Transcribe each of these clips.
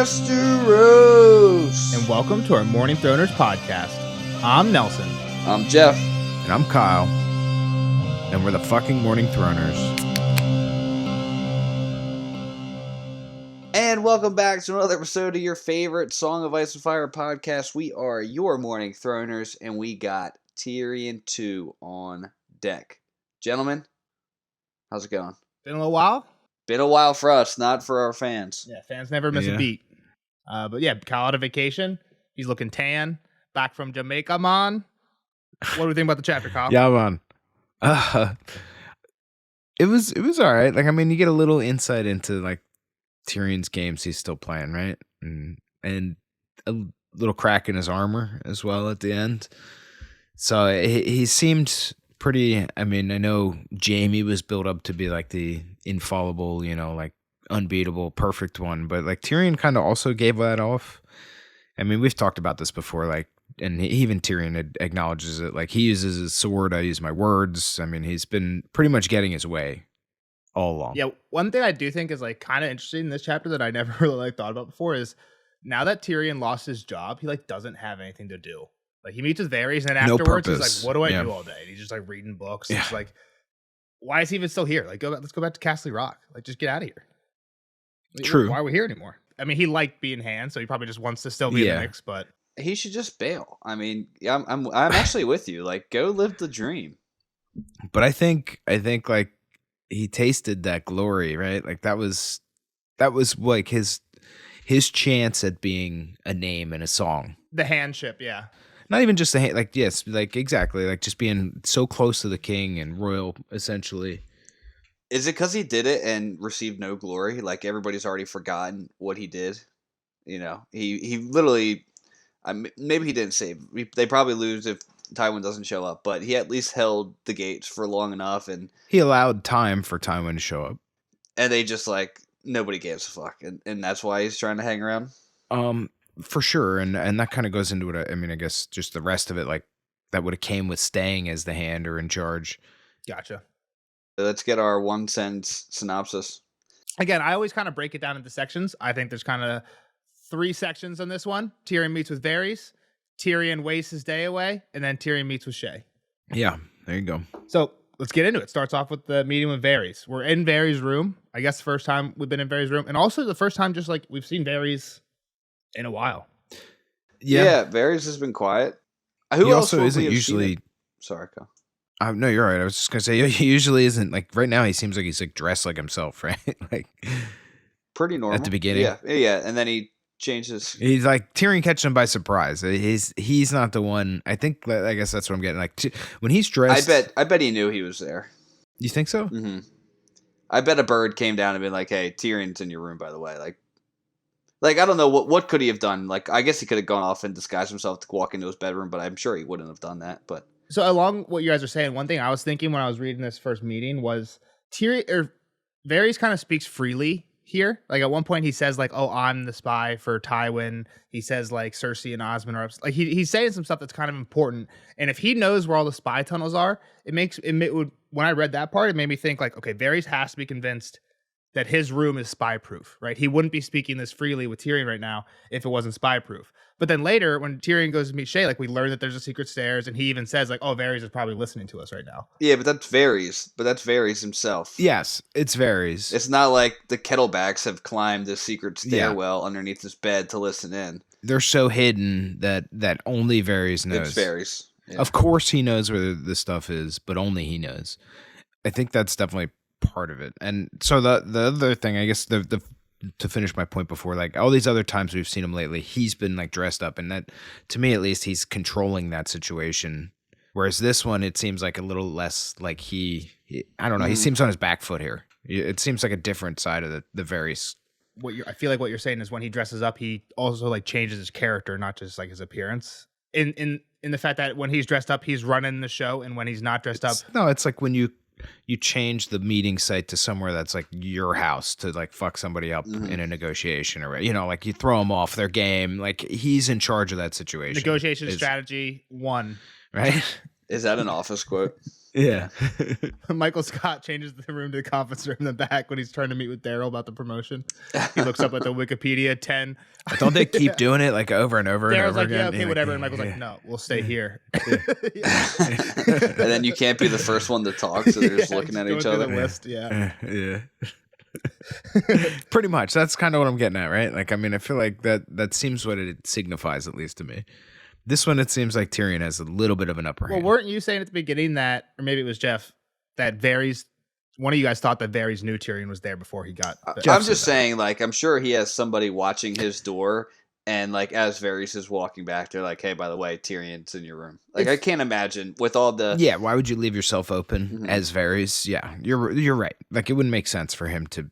Westeros. And welcome to our Morning Throners podcast. I'm Nelson. I'm Jeff. And I'm Kyle. And we're the fucking Morning Throners. And welcome back to another episode of your favorite Song of Ice and Fire podcast. We are your Morning Throners, and we got Tyrion 2 on deck. Gentlemen, how's it going? Been a little while? Been a while for us, not for our fans. Yeah, fans never miss a beat. But yeah, Kyle out of vacation. He's looking tan. Back from Jamaica, man. What do we think about the chapter, Kyle? Yeah, man. It was all right. Like, I mean, you get a little insight into like Tyrion's games he's still playing, right? And a little crack in his armor as well at the end. So he seemed pretty. I mean, I know Jaime was built up to be like the infallible, like unbeatable, perfect one, but like Tyrion kind of also gave that off. I mean, we've talked about this before, like, and even Tyrion acknowledges it. Like, he uses his sword, I use my words. I mean, he's been pretty much getting his way all along. Yeah, one thing I do think is like kind of interesting in this chapter that I never really thought about before is now that Tyrion lost his job, he like doesn't have anything to do. Like, he meets with Varys, and afterwards he's like, "What do I do all day?" And he's just like reading books. Yeah. It's like, why is he even still here? Like, let's go back to Castle Rock. Like, just get out of here. True. Why are we here anymore? I mean, he liked being hand, so he probably just wants to still be in the mix. But he should just bail. I mean, I'm actually with you. Like, go live the dream. But I think like he tasted that glory, right? Like that was like his chance at being a name in a song. The handship, yeah. Not even just the hand, like, yes, like exactly, like just being so close to the king and royal, essentially. Is it because he did it and received no glory? Like, everybody's already forgotten what he did. He literally, maybe he didn't save. They probably lose if Tywin doesn't show up, but he at least held the gates for long enough, and he allowed time for Tywin to show up. And they just like nobody gives a fuck, and that's why he's trying to hang around. For sure, and that kind of goes into it. I mean, I guess just the rest of it, like that would have came with staying as the hand or in charge. Gotcha. Let's get our 1 sentence synopsis. Again, I always kind of break it down into sections. I think there's kind of 3 sections on this one. Tyrion meets with Varys, Tyrion wastes his day away, and then Tyrion meets with Shae. Yeah, there you go. So let's get into it. Starts off with the meeting with Varys. We're in Varys' room. I guess the first time we've been in Varys' room, and also the first time just like we've seen Varys in a while. Yeah, Varys has been quiet. Who he also isn't usually. Sorry, Kyle. No, you're right. I was just gonna say he usually isn't like right now. He seems like he's like dressed like himself, right? Like pretty normal at the beginning. Yeah, and then he changes. He's like Tyrion catches him by surprise. He's not the one. I think. I guess that's what I'm getting. Like when he's dressed, I bet he knew he was there. You think so? Mm-hmm. I bet a bird came down and been like, "Hey, Tyrion's in your room, by the way." Like I don't know what could he have done. Like I guess he could have gone off and disguised himself to walk into his bedroom, but I'm sure he wouldn't have done that. But so along what you guys are saying, one thing I was thinking when I was reading this first meeting was Varys kind of speaks freely here. Like at one point he says like, "Oh, I'm the spy for Tywin." He says like Cersei and Osmond are like he's saying some stuff that's kind of important. And if he knows where all the spy tunnels are, when I read that part, it made me think like, okay, Varys has to be convinced that his room is spy proof, right? He wouldn't be speaking this freely with Tyrion right now if it wasn't spy proof. But then later, when Tyrion goes to meet Shae, like we learn that there's a secret stairs, and he even says like, "Oh, Varys is probably listening to us right now." Yeah, but that's Varys himself. Yes, it's Varys. It's not like the Kettlebacks have climbed the secret stairwell underneath his bed to listen in. They're so hidden that only Varys knows. It's Varys. Yeah. Of course, he knows where this stuff is, but only he knows. I think that's definitely part of it. And so the other thing, I guess, the to finish my point before, like all these other times we've seen him lately, he's been like dressed up, and that, to me at least, he's controlling that situation. Whereas this one, it seems like a little less like he I don't know, he seems on his back foot here. It seems like a different side of the Varys. I feel like what you're saying is when he dresses up, he also like changes his character, not just like his appearance. In the fact that when he's dressed up, he's running the show, and when he's not dressed up, no, it's like when you change the meeting site to somewhere that's like your house to like fuck somebody up in a negotiation, or like you throw them off their game. Like he's in charge of that situation. Negotiation strategy 1, right? Is that an Office quote? Yeah. Michael Scott changes the room to the conference room in the back when he's trying to meet with Daryl about the promotion. He looks up at the Wikipedia 10. Don't they keep doing it like over and over and Daryl's over like, again? yeah, okay, whatever. And Michael's like, no, we'll stay here. And then you can't be the first one to talk, so they're just looking at each other. The list, yeah. Pretty much. That's kind of what I'm getting at, right? Like, I mean, I feel like that seems what it signifies, at least to me. This one, it seems like Tyrion has a little bit of an upper hand. Well, weren't you saying at the beginning that, or maybe it was Jeff, that Varys, one of you guys thought that Varys knew Tyrion was there before he got... I'm just saying, like, I'm sure he has somebody watching his door, and, like, as Varys is walking back, they're like, hey, by the way, Tyrion's in your room. Like, I can't imagine with all the... Yeah, why would you leave yourself open as Varys? Yeah, you're right. Like, it wouldn't make sense for him to...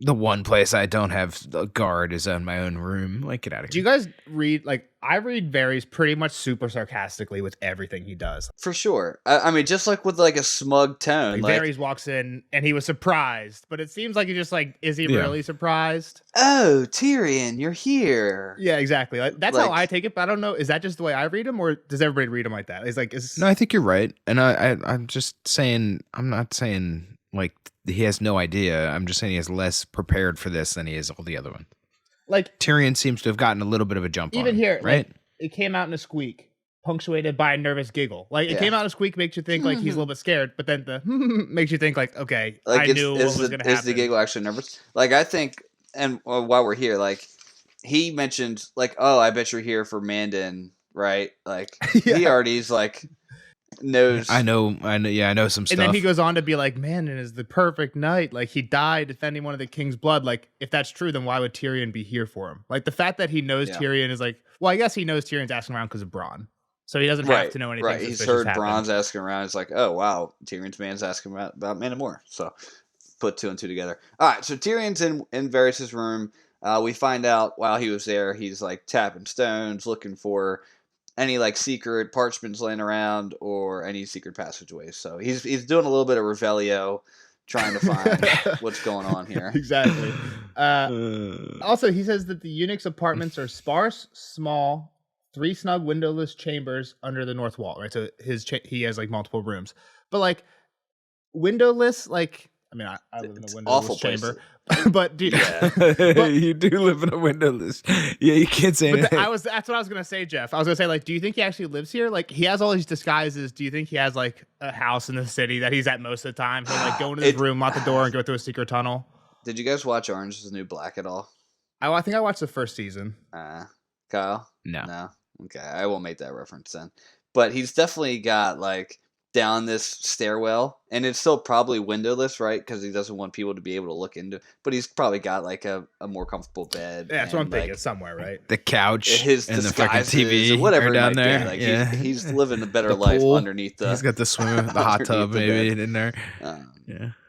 The one place I don't have a guard is in my own room. Like, get out of here. Do you guys read, like, I read Varys pretty much super sarcastically with everything he does. For sure. I mean, just like with, like, a smug tone. Like, Varys walks in and he was surprised, but it seems like he just, like, is he really surprised? Oh, Tyrion, you're here. Yeah, exactly. Like, that's how I take it, but I don't know. Is that just the way I read him, or does everybody read him like that? It's like, No, I think you're right. And I'm just saying, I'm not saying, like, he has no idea. I'm just saying he has less prepared for this than he is all the other ones. Like, Tyrion seems to have gotten a little bit of a jump on even him, here, right? Like, it came out in a squeak, punctuated by a nervous giggle. Like, it came out in a squeak, makes you think like he's a little bit scared, but then the makes you think like, okay, like I knew what was going to happen. Is the giggle actually nervous? Like, I think, and while we're here, like, he mentioned, like, oh, I bet you're here for Mandan, right? Like, he already's like... knows. I know some stuff. And then he goes on to be like, man, it is the perfect night. Like, he died defending one of the king's blood. Like, if that's true, then why would Tyrion be here for him? Like, the fact that he knows Tyrion is like, well, I guess he knows Tyrion's asking around because of Bronn. So he doesn't have to know anything. Right, he's heard Bronn's asking around. It's like, oh, wow, Tyrion's man's asking about Man and More. So put two and two together. All right, so Tyrion's in Varys' room. We find out while he was there, he's like tapping stones, looking for any like secret parchments laying around or any secret passageways. So he's doing a little bit of Revelio, trying to find what's going on here. Exactly. Also, he says that the eunuch's apartments are sparse, small, 3 snug windowless chambers under the north wall. Right, so he has like multiple rooms, but like windowless, like. I mean, I live in a windowless chamber, but dude, you do live in a windowless. Yeah, you can't say anything. That's what I was gonna say, Jeff. I was gonna say, like, do you think he actually lives here? Like, he has all these disguises. Do you think he has like a house in the city that he's at most of the time? He'll like go into his room, lock the door, and go through a secret tunnel. Did you guys watch Orange Is the New Black at all? I think I watched the first season. Kyle? No. Okay, I won't make that reference then. But he's definitely got like down this stairwell, and it's still probably windowless, right? Because he doesn't want people to be able to look into. But he's probably got like a more comfortable bed. Yeah, that's what I'm thinking. Like, somewhere, right? The couch, his and the fucking TV, TV, whatever down there. Like he's living a better The life pool. underneath the. He's got the swim, the hot tub, maybe in there.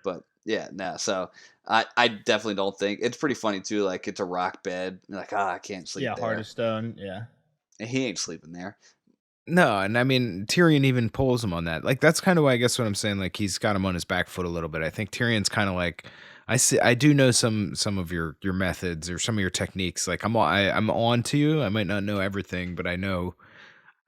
But yeah, no. So I definitely don't think it's pretty funny too. Like it's a rock bed. You're like I can't sleep. Yeah, there. hard as stone. Yeah, and he ain't sleeping there. No, and I mean Tyrion even pulls him on that. Like that's kind of why I guess what I'm saying. Like he's got him on his back foot a little bit. I think Tyrion's kind of like I do know some of your methods or some of your techniques. Like I'm on to you. I might not know everything, but I know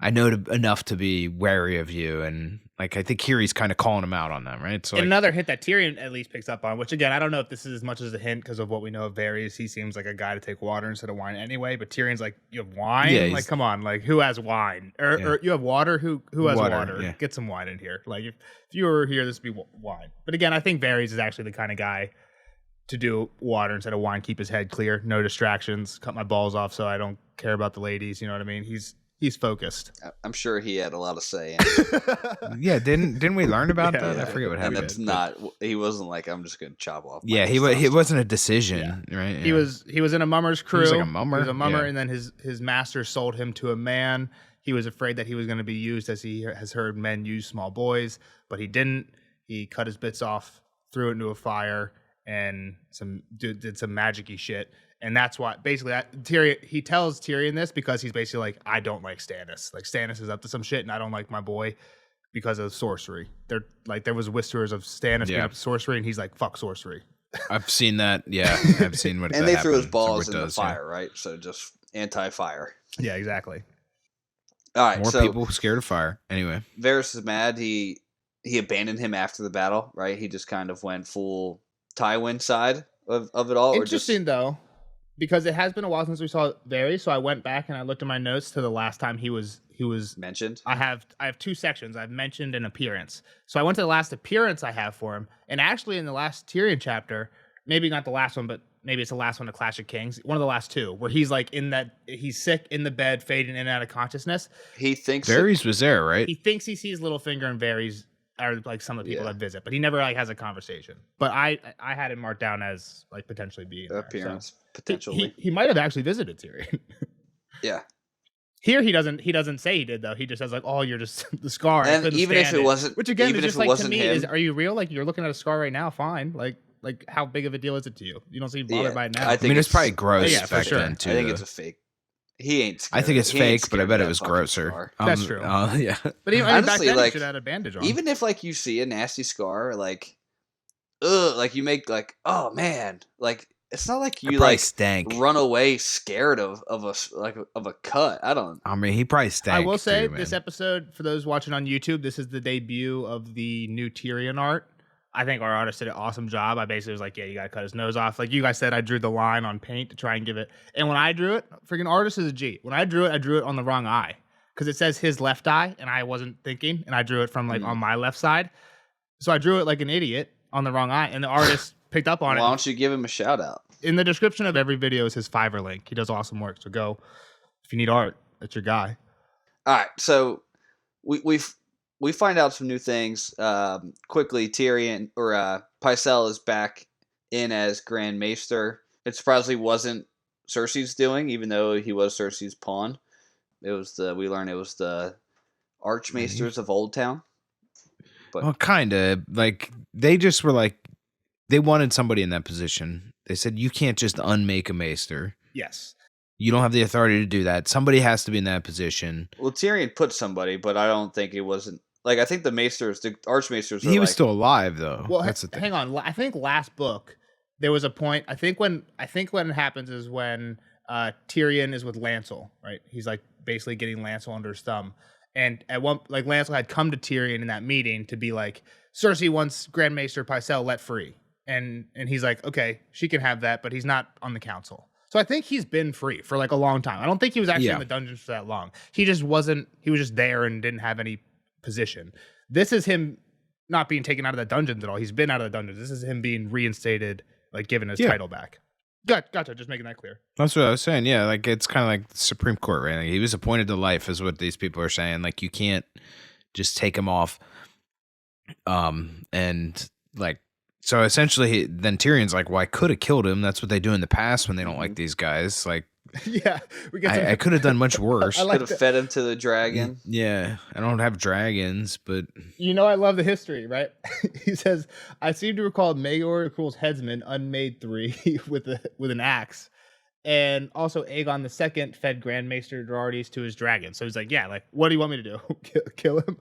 enough to be wary of you. And like I think here he's kind of calling him out on them, right? So and another hint that Tyrion at least picks up on, which again I don't know if this is as much as a hint because of what we know of Varys. He seems like a guy to take water instead of wine anyway. But Tyrion's like, you have wine? Yeah, like come on, like who has wine? Or you have water? Who has water? Yeah. Get some wine in here. Like if you were here, this would be wine. But again, I think Varys is actually the kind of guy to do water instead of wine. Keep his head clear, no distractions. Cut my balls off so I don't care about the ladies. You know what I mean? He's focused. I'm sure he had a lot of say in it. Yeah, didn't we learn about that? I forget what happened. And that's not. He wasn't like I'm just gonna chop off. Yeah, he wasn't a decision, right? Yeah. He was in a mummer's crew. He was like a mummer. He was a mummer, and then his master sold him to a man. He was afraid that he was going to be used, as he has heard men use small boys, but he didn't. He cut his bits off, threw it into a fire, and did some magic-y shit. And that's why basically he tells Tyrion this because he's basically like, I don't like Stannis. Like Stannis is up to some shit, and I don't like my boy because of sorcery. There was whispers of Stannis being up to sorcery, and he's like, fuck sorcery. I've seen that. Yeah, I've seen what. And they threw his balls in the fire, right? So just anti-fire. Yeah, exactly. All right, more people scared of fire. Anyway, Varys is mad. He he abandoned him after the battle, right? He just kind of went full Tywin side of it all, or Interesting just though, because it has been a while since we saw Varys, so I went back and I looked at my notes to the last time he was mentioned. I have two sections. I've mentioned an appearance. So I went to the last appearance I have for him. And actually in the last Tyrion chapter, maybe not the last one, but maybe it's the last one of Clash of Kings, one of the last two, where he's like he's sick in the bed, fading in and out of consciousness. He thinks Varys was there, right? He thinks he sees Littlefinger and Varys are like some of the people Yeah. that visit, but he never like has a conversation. But I had it marked down as like potentially being there, appearance so. potentially. He might have actually visited Tyrion. Yeah. Here he doesn't say he did though. He just says like, "Oh, you're just the scar." And even if it wasn't, which again even is if just it like to wasn't me him, is, are you real? Like you're looking at a scar right now, fine. Like how big of a deal is it to you? You don't seem bothered Yeah, by it now. I I think mean, it's it's- probably gross Yeah, for back sure. then too. I think though. it's a fake. He ain't. I think it's scared. He ain't fake, but I scared bet of it that was fucking grosser. scar. That's true. Yeah. but even Honestly, back then, like, you should have had a bandage on. Even if like you see a nasty scar, like, ugh, like you make like, oh man, like it's not like It you probably like stank. run away scared of a cut. I don't. I mean, he probably stank. I will say too, this man. episode, for those watching on YouTube, this is the debut of the new Tyrion art. I think our artist did an awesome job. I basically was like, yeah, you gotta cut his nose off. Like you guys said, I drew the line on paint to try and give it. And when I drew it, freaking artist is a G. When I drew it on the wrong eye because it says his left eye, and I wasn't thinking, and I drew it from like on my left side. So I drew it like an idiot on the wrong eye, and the artist picked up on Why it. don't you give him a shout out? In the description of every video is his Fiverr link. He does awesome work. So go if you need art. That's your guy. All right, so we find out some new things quickly. Tyrion or Pycelle is back in as Grand Maester. It surprisingly wasn't Cersei's doing, even though he was Cersei's pawn. We learned it was the Archmaesters of Old Town. But Well, kind of. Like, they just were like, they wanted somebody in that position. They said, you can't just unmake a maester. Yes. You don't have the authority to do that. Somebody has to be in that position. well, Tyrion put somebody, but I don't think it wasn't. Like, I think the Archmaesters. He was still alive, though. Well, That's the thing. hang on. I think last book there was a point. I think when it happens is when Tyrion is with Lancel, right? He's like basically getting Lancel under his thumb, and at one like Lancel had come to Tyrion in that meeting to be like, Cersei wants Grand Maester Pycelle let free, and he's like, okay, she can have that, but he's not on the council. So I think he's been free for like a long time. I don't think he was actually in the dungeons for that long. He just wasn't. He was just there and didn't have any position. This is him not being taken out of the dungeons at all. He's been out of the dungeons. This is him being reinstated, like given his title back. Gotcha. Just making that clear. That's what I was saying. Yeah, like it's kind of like the Supreme Court, right? Like, he was appointed to life, is what these people are saying. Like, you can't just take him off. And like, so essentially, then Tyrion's like, well, I could have killed him. That's what they do in the past when they don't like these guys. Like, Yeah, we get some- I could have done much worse. I like Could have fed him to the dragon. Yeah, I don't have dragons, but You know, I love the history, right? He says, I seem to recall Maegor Cruel's headsman unmade 3 with an axe. And also Aegon II fed Grand Maester Gerardis to his dragon. So he's like, yeah, like, what do you want me to do? Kill him?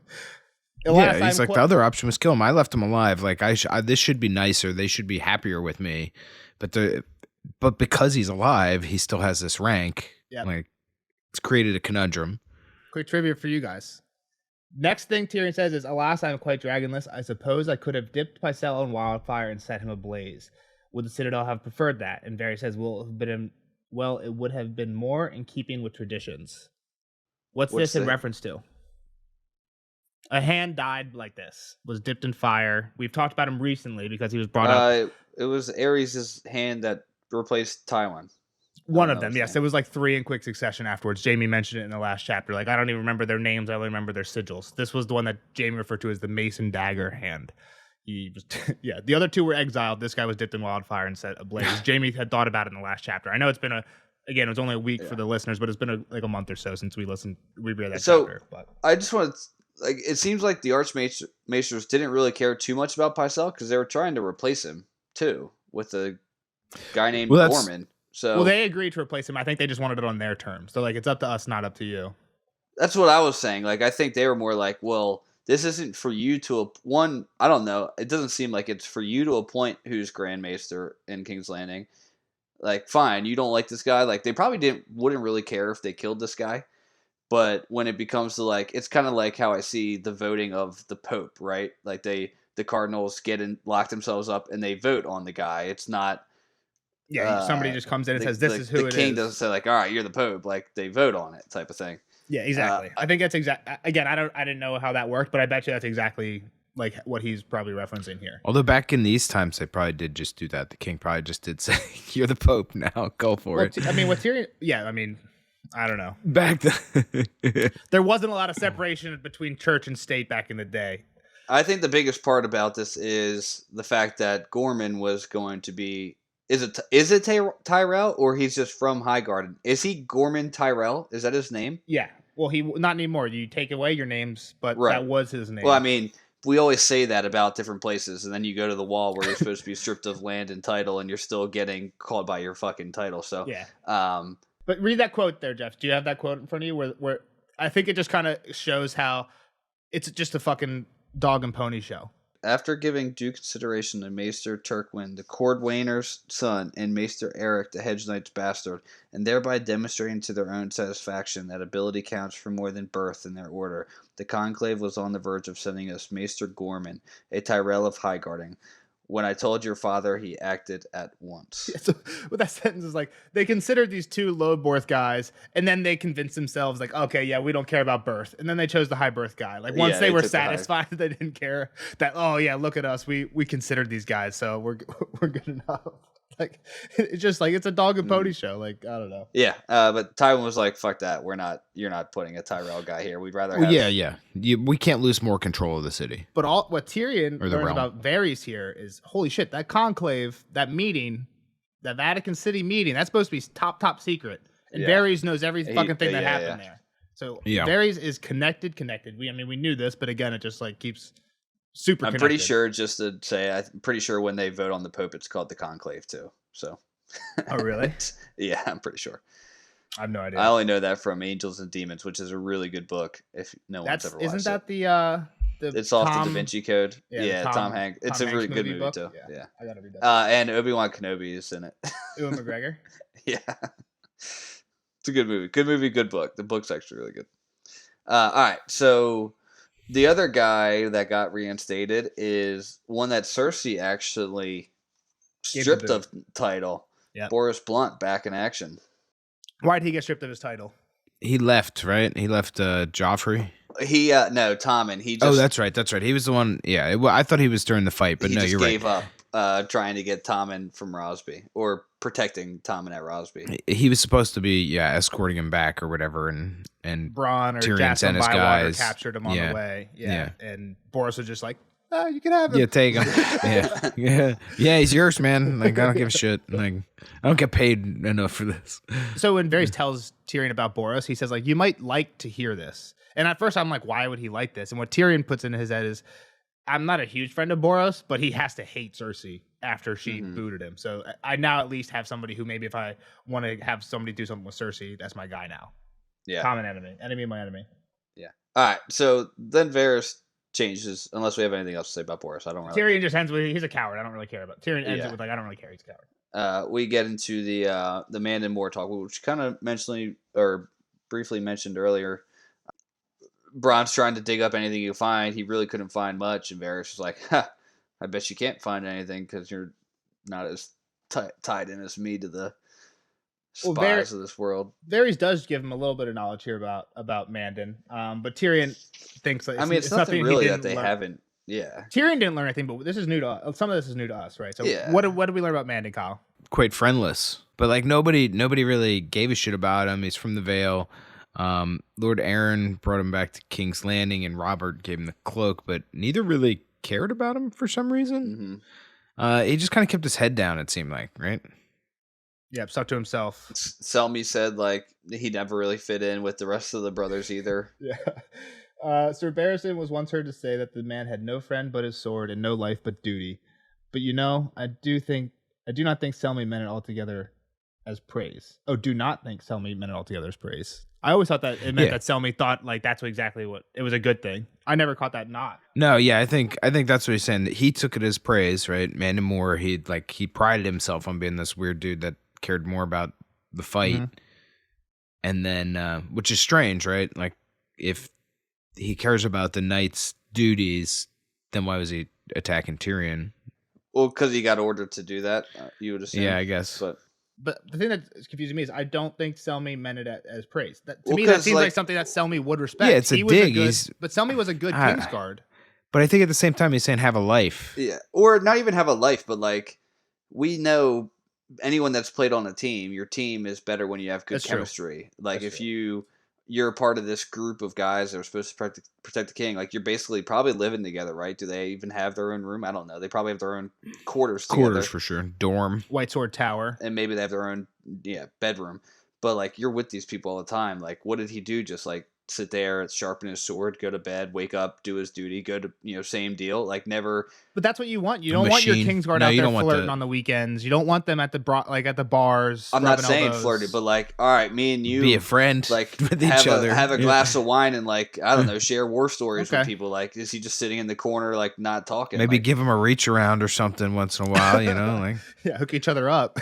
yeah, he's like, the other option was kill him. I left him alive. Like, this should be nicer. They should be happier with me. But because he's alive, he still has this rank. Yep. Like, it's created a conundrum. Quick trivia for you guys. Next thing Tyrion says is, alas, I am quite dragonless. I suppose I could have dipped Pycelle in wildfire and set him ablaze. Would the Citadel have preferred that? And Varys says, well, it would have been more in keeping with traditions. What's this in reference to? A hand died like this, was dipped in fire. We've talked about him recently because he was brought up. It was Ares' hand that replaced Tywin. One of them, yes. It was like 3 in quick succession afterwards. Jamie mentioned it in the last chapter. Like, I don't even remember their names. I only remember their sigils. This was the one that Jamie referred to as the Mason Dagger hand. He was, yeah. The other 2 were exiled. This guy was dipped in wildfire and set ablaze. Jamie had thought about it in the last chapter. I know it's been it was only a week for the listeners, but it's been like a month or so since we read that chapter. But I just want to, like, it seems like the Archmaesters didn't really care too much about Pycelle because they were trying to replace him too with a guy named Gorman. So they agreed to replace him. I think they just wanted it on their terms. So like, it's up to us, not up to you. That's what I was saying. Like, I think they were more like, well, this isn't for you to I don't know. It doesn't seem like it's for you to appoint who's Grand Maester in King's Landing. Like, fine, you don't like this guy. Like, they probably wouldn't really care if they killed this guy. But when it becomes to like, it's kind of like how I see the voting of the Pope, right? Like the Cardinals lock themselves up and they vote on the guy. It's not. Yeah, somebody just comes in and says, "This is who it is." The king doesn't say like, "All right, you're the Pope." Like they vote on it, type of thing. Yeah, exactly. I think that's again, I didn't know how that worked, but I bet you that's exactly like what he's probably referencing here. Although back in these times, they probably did just do that. The king probably just did say, "You're the Pope now. Go for it." I mean, what Tyrion? Yeah, I mean, I don't know. Back then, there wasn't a lot of separation between church and state back in the day. I think the biggest part about this is the fact that Gorman was going to be. Is it Tyrell, or he's just from Highgarden? Is he Gorman Tyrell? Is that his name? Yeah. Well, he not anymore. You take away your names, but that was his name. Well, I mean, we always say that about different places, and then you go to the wall where you're supposed to be stripped of land and title, and you're still getting called by your fucking title. So yeah. But read that quote there, Jeff. Do you have that quote in front of you? Where I think it just kind of shows how it's just a fucking dog and pony show. After giving due consideration to Maester Turquin, the Cordwainer's son, and Maester Eric, the Hedge Knight's bastard, and thereby demonstrating to their own satisfaction that ability counts for more than birth in their order, the conclave was on the verge of sending us Maester Gorman, a Tyrell of Highgarden. When I told your father, he acted at once. Yeah, so what that sentence is like, they considered these two low birth guys, and then they convinced themselves, like, okay, yeah, we don't care about birth. And then they chose the high birth guy. Like, once they were satisfied that they didn't care, that, oh, yeah, look at us. We considered these guys, so we're good enough. Like, it's just like, it's a dog and pony show. Like, I don't know. Yeah, but Tywin was like, fuck that. You're not putting a Tyrell guy here. We'd rather have... Yeah. We can't lose more control of the city. But what Tyrion learns about Varys here is, holy shit, that conclave, that meeting, that Vatican City meeting, that's supposed to be top secret. And Varys knows every fucking thing that happened there. So Varys is connected. We knew this, but again, it just like keeps... super I'm connected. pretty sure, just to say, I'm pretty sure when they vote on the Pope, it's called the Conclave too. So. Oh, really? Yeah, I'm pretty sure. I have no idea. I only know that from Angels and Demons, which is a really good book. If no one's ever watched it. Isn't that the it's off the Da Vinci Code. Yeah, Tom Hanks. It's a really good movie too. Yeah. I gotta read that. And Obi-Wan Kenobi is in it. Ewan McGregor? Yeah. It's a good movie. Good movie, good book. The book's actually really good. All right, so... The other guy that got reinstated is one that Cersei actually stripped of title. Yep. Boris Blunt back in action. Why did he get stripped of his title? He left, right? He left Joffrey. No, Tommen. He just, that's right. He was the one. Yeah, I thought he was during the fight, but no, you're right. He gave up trying to get Tommen from Rosby, or protecting Tommen at Rosby. He was supposed to be escorting him back or whatever, and Bronn or Tyrion sent his guys, captured him on the way. Yeah, and Boris was just like, "Oh, you can have him. Yeah, take him. yeah, he's yours, man. Like, I don't give a shit. Like, I don't get paid enough for this." So when Varys tells Tyrion about Boris, he says, like, you might like to hear this. And at first I'm like, why would he like this? And what Tyrion puts into his head is, I'm not a huge friend of Boros, but he has to hate Cersei after she booted him. So I now at least have somebody who, maybe if I want to have somebody do something with Cersei, that's my guy now. Yeah. Common enemy of my enemy. Yeah. All right. So then Varys changes, unless we have anything else to say about Boris. I don't really. Tyrion just ends with, he's a coward. I don't really care about. Tyrion ends it with, like, I don't really care. He's a coward. We get into the Man and More talk, which kind of briefly mentioned earlier. Bronn's trying to dig up anything you find. He really couldn't find much, and Varys was like, I bet you can't find anything because you're not as tied in as me to the spies of this world." Varys does give him a little bit of knowledge here about Mandan, but Tyrion thinks that it's nothing really that they haven't. Yeah, Tyrion didn't learn anything, but this is new to us. Some of this is new to us, right? So what did we learn about Mandan, Kyle? Quite friendless, but like nobody really gave a shit about him. He's from the Vale. Lord Aaron brought him back to King's Landing, and Robert gave him the cloak, but neither really cared about him for some reason. He just kind of kept his head down, it seemed like, right? Yeah, stuck to himself. Selmy said like he never really fit in with the rest of the brothers either. Yeah. Sir Barristan was once heard to say that the man had no friend but his sword and no life but duty. But I do not think Selmy meant it altogether as praise. Oh, do not think Selmy meant it altogether as praise. I always thought that it meant that Selmy thought like that's exactly what it was, a good thing. I never caught that not. No, yeah, I think that's what he's saying. That he took it as praise, right? Mandan Moore, he prided himself on being this weird dude that cared more about the fight. and then which is strange, right? Like if he cares about the knight's duties, then why was he attacking Tyrion? Well, because he got ordered to do that, you would assume. Yeah, I guess. But the thing that's confusing me is I don't think Selmy meant it as praise. To Well, me, that 'cause, seems like like- something that Selmy would respect. Yeah, it's a He was dig. good, but Selmy was a good Kingsguard. But I think at the same time he's saying have a life. yeah, or not even have a life, but like we know anyone that's played on a team, your team is better when you have good That's true. chemistry. Like That's if you're a part of this group of guys that are supposed to protect the king, like you're basically probably living together, right? Do they even have their own room? I don't know. They probably have their own quarters together. For sure. Dorm. White Sword Tower. And maybe they have their own bedroom. But like you're with these people all the time. Like what did he do? Just like sit there, sharpen his sword, go to bed, wake up, do his duty, go to same deal. Like never. But that's what you want. You don't want your Kingsguard out there flirting on the weekends. You don't want them at the bars. I'm not saying flirty, but like, all right, me and you be a friend, like with each other. Have a glass of wine and like I don't know, share war stories with people. Like, is he just sitting in the corner like not talking? Maybe like, give him a reach around or something once in a while. Like hook each other up.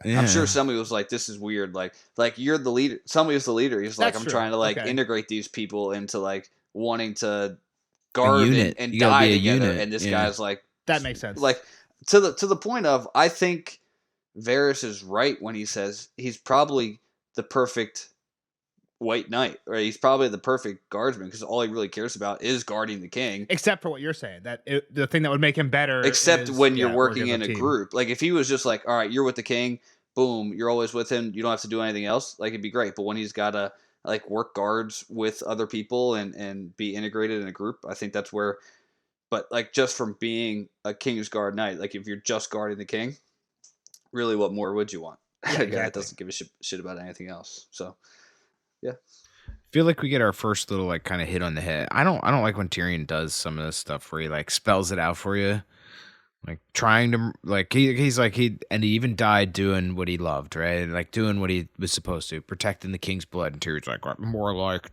I'm sure somebody was like, "This is weird." Like you're the leader. Somebody was the leader. He's like, I'm trying to like integrate these people into like wanting to guard and die together. Unit. And this guy's like, that makes sense. Like to the point of, I think Varys is right when he says he's probably the perfect White Knight, right? He's probably the perfect guardsman because all he really cares about is guarding the king. Except for what you're saying, that the thing that would make him better. Except when you're working in a group. Like if he was just like, all right, you're with the king, boom, you're always with him. You don't have to do anything else. Like it'd be great. But when he's got to like work guards with other people and be integrated in a group, I think that's where. But like just from being a Kingsguard knight, like if you're just guarding the king, really, what more would you want? Yeah, a guy that doesn't give a shit about anything else. So, yeah. I feel like we get our first little like kind of hit on the head. I don't like when Tyrion does some of this stuff where he like spells it out for you, like trying to like he's like he even died doing what he loved, right? Like doing what he was supposed to, protecting the king's blood. And Tyrion's like more like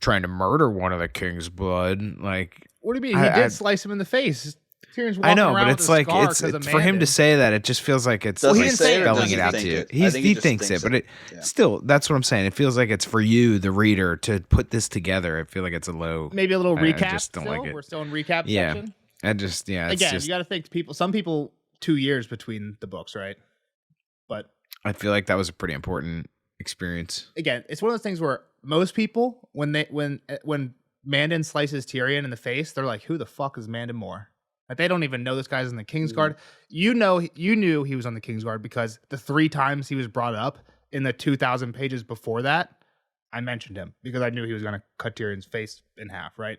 trying to murder one of the king's blood, like. What do you mean? He did slice him in the face. Tyrion's walking I know, around but it's like it's for him to say that. It just feels like it's he like spelling it out to you. He thinks it, but still, that's what I'm saying. It feels like it's for you, the reader, to put this together. I feel like it's maybe a little recap. I just don't like it. We're still in recap section. Again, you got to think some people 2 years between the books, right? But I feel like that was a pretty important experience. Again, it's one of those things where most people when Mandon slices Tyrion in the face, they're like, who the fuck is Mandon Moore? Like they don't even know this guy's in the Kingsguard. You knew he was on the Kingsguard because the 3 times he was brought up in the 2,000 pages before that, I mentioned him because I knew he was going to cut Tyrion's face in half, right?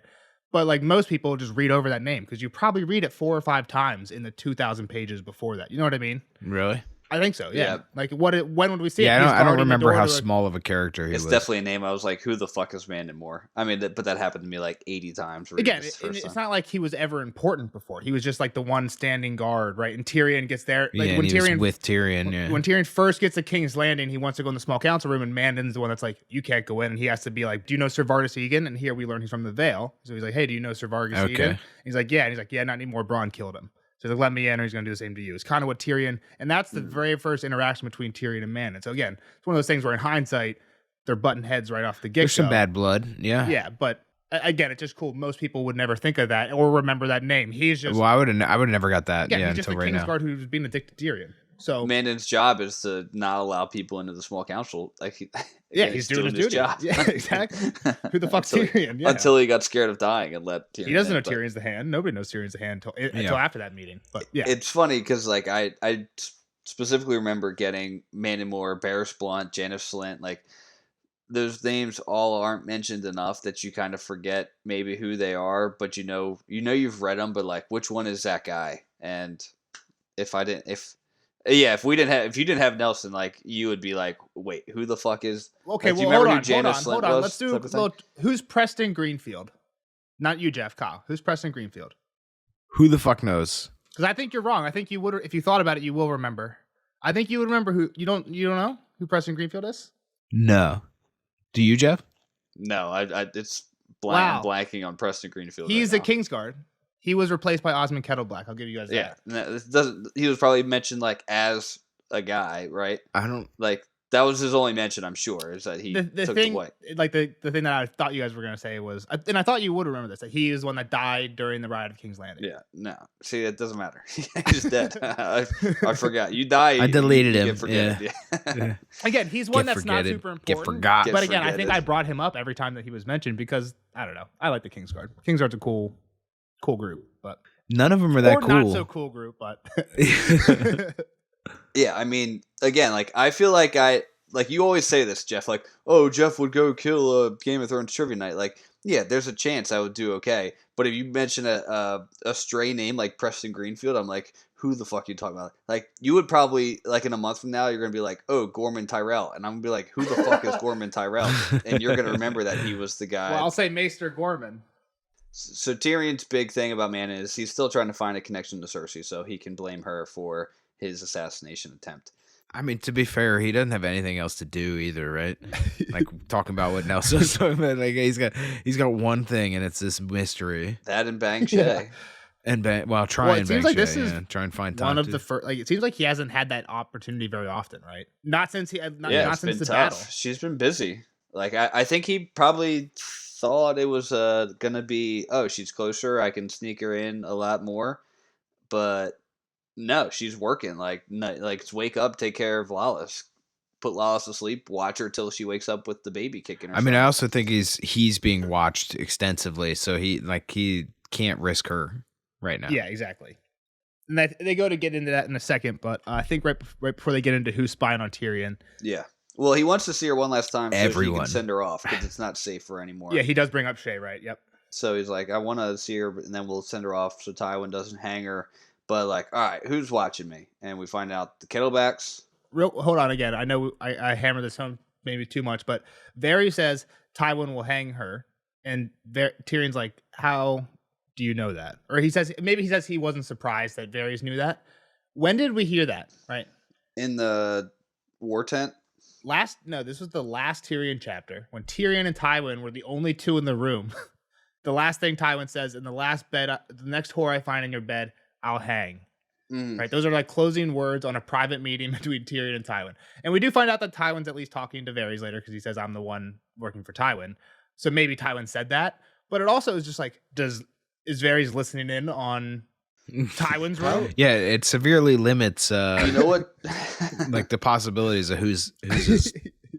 But like most people just read over that name because you probably read it 4 or 5 times in the 2,000 pages before that. You know what I mean? Really? I think so. Yeah. Like when would we see it? I don't remember how small of a character he was. It's definitely a name. I was like, who the fuck is Mandon Moore? I mean, but that happened to me like 80 times. Again, it's not like he was ever important before. He was just like the one standing guard, right? And Tyrion gets there. Like when Tyrion was with Tyrion, when Tyrion first gets to King's Landing, he wants to go in the small council room, and Mandon's the one that's like, you can't go in, and he has to be like, do you know Sir Vargas Egan? And here we learn he's from the Vale, so he's like, hey, do you know Sir Vargas Egan? And he's like, yeah, and he's like, yeah, not anymore. Braun killed him. So he's like, let me in, or he's going to do the same to you. It's kind of what Tyrion, and that's the very first interaction between Tyrion and Mandon. So again, it's one of those things where in hindsight, they're butting heads right off the get-go. There's some bad blood, yeah. Yeah, but again, it's just cool. Most people would never think of that or remember that name. He's just... Well, I would have never got that, he's just a Kingsguard who's being addicted to Tyrion. So Mandon's job is to not allow people into the small council. Like, he's doing his job. Yeah, exactly. Who the fuck's Tyrion? Yeah. Until he got scared of dying and let Tyrion. He doesn't know Tyrion's the Hand. Nobody knows Tyrion's the Hand until after that meeting. But yeah, it's funny because like I specifically remember getting Mandon Moore, Barris Blunt, Janos Slint, like those names all aren't mentioned enough that you kind of forget maybe who they are, but you know you've read them, but like which one is that guy? And if you didn't have Nelson, like you would be like, wait, who the fuck is? Okay, like, well, hold on. Let's do who's Preston Greenfield? Not you, Jeff. Kyle. Who's Preston Greenfield? Who the fuck knows? Because I think you're wrong. I think you would, if you thought about it, you will remember. I think you would remember who you don't know who Preston Greenfield is. No. Do you, Jeff? No, it's blanking on Preston Greenfield. He's the Kingsguard. He was replaced by Osmond Kettleblack. I'll give you guys that. Yeah, he was probably mentioned like as a guy, right? I don't like. That was his only mention, I'm sure, is that he The took thing, the way. like the thing that I thought you guys were gonna say was, and I thought you would remember this, that he is the one that died during the riot of King's Landing. Yeah, no. See, it doesn't matter. He's dead. I forgot. You die. I deleted him. Get forgetted. Yeah. Again, he's one that's not forgetted. super important. Get forgot. Get But again, I think forgetted. I brought him up every time that he was mentioned because I don't know. I like the Kingsguard. Kingsguard's a cool group, but None of them are that or cool. not so cool group, but Yeah, I mean, again, like I feel like you always say this, Jeff. Like, oh, Jeff would go kill a Game of Thrones trivia night. Like, yeah, there's a chance I would do okay. But if you mention a stray name like Preston Greenfield, I'm like, who the fuck are you talking about? Like, you would probably, like, in a month from now, you're gonna be like, oh, Gorman Tyrell, and I'm gonna be like, who the fuck is Gorman Tyrell? And you're gonna remember that he was the guy. well, I'll say Maester Gorman. So Tyrion's big thing about Man is he's still trying to find a connection to Cersei, so he can blame her for his assassination attempt. I mean, to be fair, he doesn't have anything else to do either, right? Like talking about what Nelson's talking about. Like he's got one thing, and it's this mystery. That and Bang Shay. And try Well, it and seems bang like this Shay, is try and find time. One of to- the first, like it seems like he hasn't had that opportunity very often, right? Not since Yeah, not it's since been the tough. battle. She's been busy. Like I think he probably thought it was gonna be, oh, she's closer, I can sneak her in a lot more, but no, she's working. Like wake up, take care of Lawless, put Lawless to sleep, watch her till she wakes up with the baby kicking her. I mean, I also think he's being watched extensively, so he can't risk her right now. Yeah, exactly. And they go to get into that in a second, but I think right before they get into who's spying on Tyrion. Yeah. Well, he wants to see her one last time so he Everyone. can send her off because it's not safe for her anymore. Yeah, he does bring up Shay, right? Yep. So he's like, I want to see her, and then we'll send her off so Tywin doesn't hang her. But like, all right, who's watching me? And we find out the Kettlebacks. Hold on again. I know I hammer this home maybe too much, but Varys says Tywin will hang her, and Tyrion's like, how do you know that? Or he says he wasn't surprised that Varys knew that. When did we hear that? Right. In the war tent. This was the last Tyrion chapter when Tyrion and Tywin were the only two in the room. The last thing Tywin says, in the next whore I find in your bed, I'll hang. Right, those are like closing words on a private meeting between Tyrion and Tywin, and we do find out that Tywin's at least talking to Varys later because he says, "I'm the one working for Tywin." So maybe Tywin said that, but it also is just like, is Varys listening in on Tywin's room? Yeah, it severely limits. You know what? Like the possibilities of who's his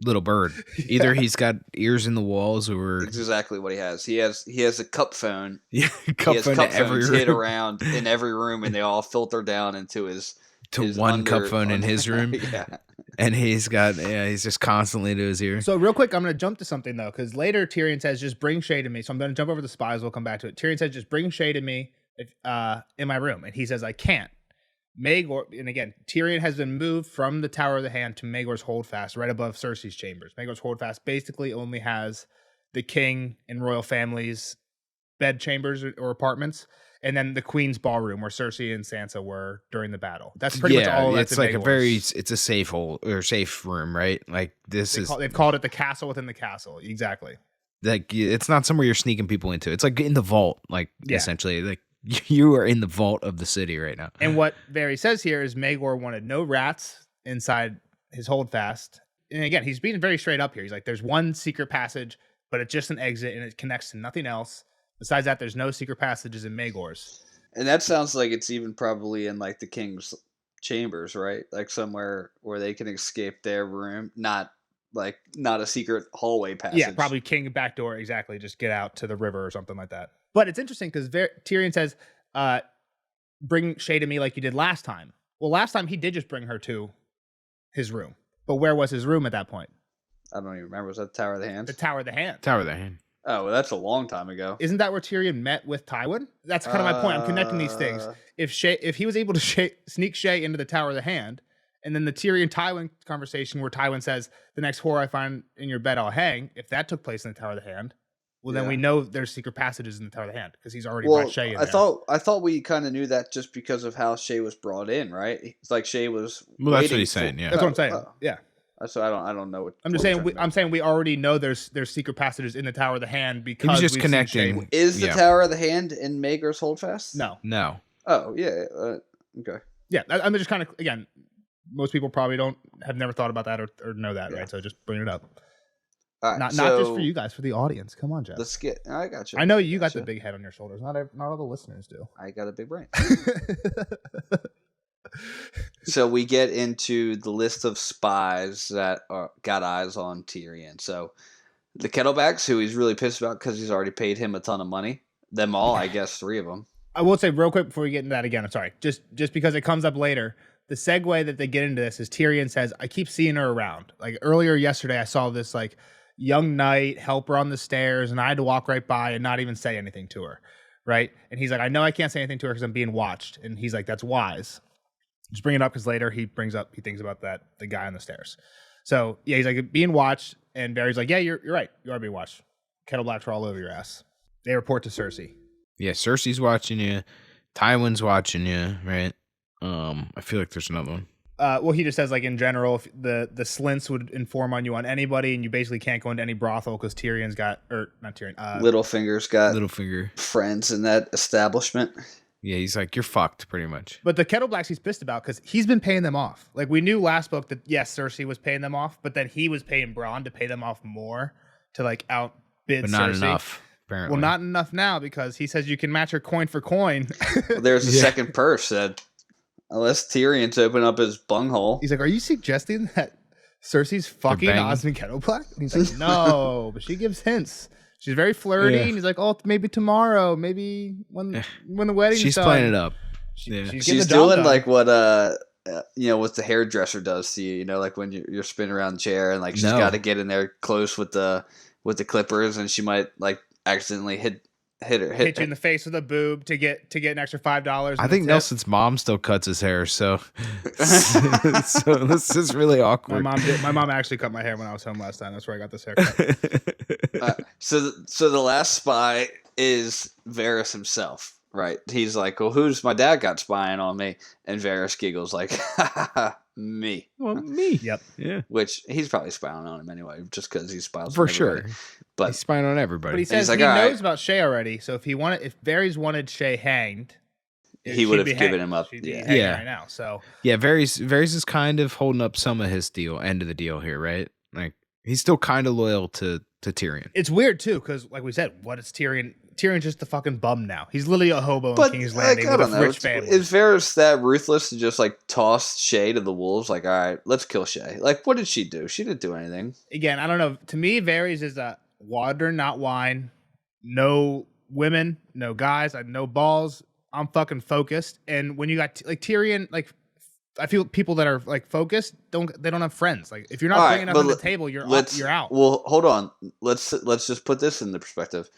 little bird. Either he's got ears in the walls, or It's exactly what he has. He has a cup phone. yeah, He has cup every phones room. hid around in every room, and they all filter down into his one cup phone in his room. Yeah. And he's just constantly to his ear. So real quick, I'm going to jump to something though, because later Tyrion says, "Just bring Shay to me." So I'm going to jump over the spies. We'll come back to it. Tyrion says, "Just bring Shay to me in my room," and he says, "I can't." Maegor, and again, Tyrion has been moved from the Tower of the Hand to Maegor's Holdfast, right above Cersei's chambers. Maegor's Holdfast basically only has the king and royal family's bed chambers or apartments, and then the queen's ballroom where Cersei and Sansa were during the battle. That's pretty much all that's it's in like Maegor's. it's a safe hole or safe room, right? Like They've called it the castle within the castle. Exactly. Like it's not somewhere you're sneaking people into. It's like in the vault, like Yeah. essentially, like you are in the vault of the city right now. And what Varys says here is Maegor wanted no rats inside his holdfast. And again, he's being very straight up here. He's like, there's one secret passage, but it's just an exit and it connects to nothing else. Besides that, there's no secret passages in Maegor's. And that sounds like it's even probably in like the king's chambers, right? Like somewhere where they can escape their room, not a secret hallway passage. Yeah, probably king back door. Exactly. Just get out to the river or something like that. But it's interesting because Tyrion says, bring Shay to me like you did last time. Well, last time he did just bring her to his room. But where was his room at that point? I don't even remember. Was that Tower of the Hands? The Tower of the Hand. Tower of the Hand. Oh, well, that's a long time ago. Isn't that where Tyrion met with Tywin? That's kind of my point. I'm connecting these things. If he was able to sneak Shay into the Tower of the Hand, and then the Tyrion-Tywin conversation where Tywin says, the next whore I find in your bed, I'll hang, if that took place in the Tower of the Hand, well, then we know there's secret passages in the Tower of the Hand because he's already brought Shay in there. I thought we kind of knew that just because of how Shay was brought in, right? It's like Shay was. Well, that's what he's saying. Yeah, That's what I'm saying. Yeah. So I don't know what. I'm just saying. I'm saying we already know there's secret passages in the Tower of the Hand because he was just we've seen connecting. Shay. Is the Tower of the Hand in Maegor's Holdfast? No. No. Oh yeah. Okay. Yeah. I'm just kind of again most people probably have never thought about that or know that, Yeah. right? So just bring it up. All right, Not just for you guys, for the audience. Come on, Jeff. Let's get. I got you. I know you got the big head on your shoulders. Not all the listeners do. I got a big brain. So we get into the list of spies that got eyes on Tyrion. So the Kettlebacks, who he's really pissed about because he's already paid him a ton of money. Them all, I guess, 3 of them. I will say real quick before we get into that again. I'm sorry. Just because it comes up later. The segue that they get into this is Tyrion says, I keep seeing her around. Like earlier yesterday, I saw this like young knight help her on the stairs, and I had to walk right by and not even say anything to her. Right. And he's like, I know I can't say anything to her because I'm being watched. And he's like, that's wise. Just bring it up because later he thinks about the guy on the stairs. So yeah, he's like being watched, and Barry's like, yeah, you're right. You are being watched. Kettle Blacks are all over your ass. They report to Cersei. Yeah, Cersei's watching you. Tywin's watching you, right? I feel like there's another one. Well, he just says like in general, if the Slints would inform on you on anybody, and you basically can't go into any brothel because Tyrion's got, or not Tyrion, Littlefinger's got Littlefinger friends in that establishment. Yeah, he's like, you're fucked, pretty much. But the Kettle Blacks he's pissed about because he's been paying them off. Like we knew last book that yes, Cersei was paying them off, but then he was paying Bronn to pay them off more to like outbid But not Cersei. enough, apparently. Well, not enough now because he says you can match her coin for coin. There's a second purse that unless Tyrion's open up his bunghole. He's like, are you suggesting that Cersei's fucking Osmond Kettleblack? And he's like, no, but she gives hints. She's very flirty, and he's like, "Oh, maybe tomorrow, maybe when the wedding's she's done." playing it up. She's doing like what what the hairdresser does to you. You know, like when you're spinning around the chair, and like she's got to get in there close with the clippers, and she might like accidentally hit you in the face with a boob to get an extra $5. I think Nelson's mom still cuts his hair, so so this is really awkward. My mom actually cut my hair when I was home last time. That's where I got this haircut. So the last spy is Varys himself, right? He's like, well, who's my dad got spying on me? And Varys giggles like, me. Well, me. Yep. Yeah. Which he's probably spying on him anyway, just because he spies for on sure. everybody. But he's spying on everybody. But he says like, he knows right. about Shay already. So if Varys wanted Shay hanged, he would have given him up. Yeah. Right now. So yeah, Varys is kind of holding up some of his end of the deal here, right? Like he's still kind of loyal to Tyrion. It's weird too, because like we said, what is Tyrion? Tyrion's just a fucking bum now. He's literally a hobo in King's Landing with a rich family. Is Varys that ruthless to just like toss Shay to the wolves? Like, all right, let's kill Shay. Like, what did she do? She didn't do anything. Again, I don't know. To me, Varys is a water, not wine. No women, no guys, no balls. I'm fucking focused. And when you got like Tyrion, like I feel people that are like focused don't have friends. Like if you're not bringing up on the table, you're out. Well, hold on. Let's just put this in the perspective.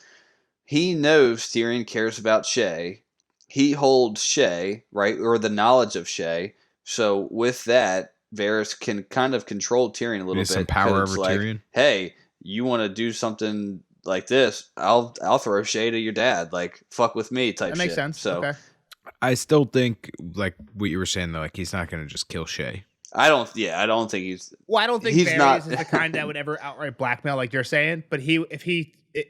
He knows Tyrion cares about Shay. He holds Shay, right, or the knowledge of Shay. So with that, Varys can kind of control Tyrion a little bit. Some power over Tyrion. Hey, you want to do something like this? I'll throw Shay to your dad. Like fuck with me, type. That makes shit. sense. So okay. I still think like what you were saying though, like he's not going to just kill Shay. I don't think he's. Well, I don't think Varys is the kind that would ever outright blackmail, like you're saying. But if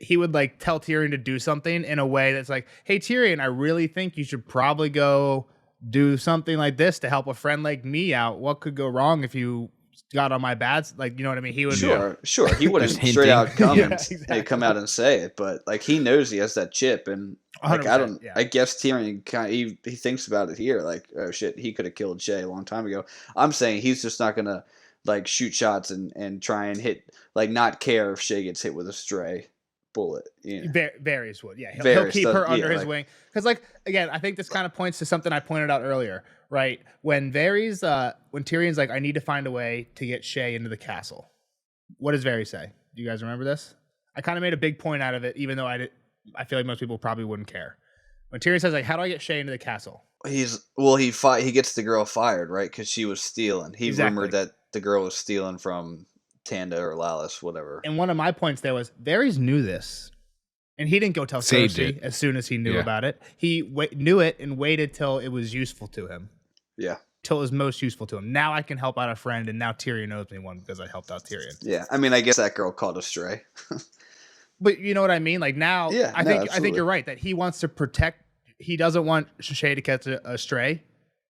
he would like tell Tyrion to do something in a way that's like, hey Tyrion, I really think you should probably go do something like this to help a friend like me out. What could go wrong if you got on my bad? Like, you know what I mean? He would sure. He wouldn't straight out come out and say it, but like he knows he has that chip, and like I guess Tyrion he thinks about it here, like oh shit, he could have killed Shay a long time ago. I'm saying he's just not gonna like shoot shots and try and hit, like not care if Shay gets hit with a stray bullet. You know? Varys would, yeah. He'll keep her under his wing. Because, like, again, I think this kind of points to something I pointed out earlier, right? When Tyrion's like, I need to find a way to get Shay into the castle. What does Varys say? Do you guys remember this? I kind of made a big point out of it, even though I feel like most people probably wouldn't care. When Tyrion says, like, how do I get Shay into the castle? He gets the girl fired, right? Because she was stealing. He rumored that the girl was stealing from Tanda or Lallis, whatever. And one of my points there was Varys knew this, and he didn't go tell Cersei as soon as he knew about it. He knew it and waited till it was useful to him. Yeah. Till it was most useful to him. Now I can help out a friend, and now Tyrion owes me one because I helped out Tyrion. Yeah, I mean, I guess that girl caught a stray. But you know what I mean? Like now, I think you're right that he wants to protect. He doesn't want Shay to catch a stray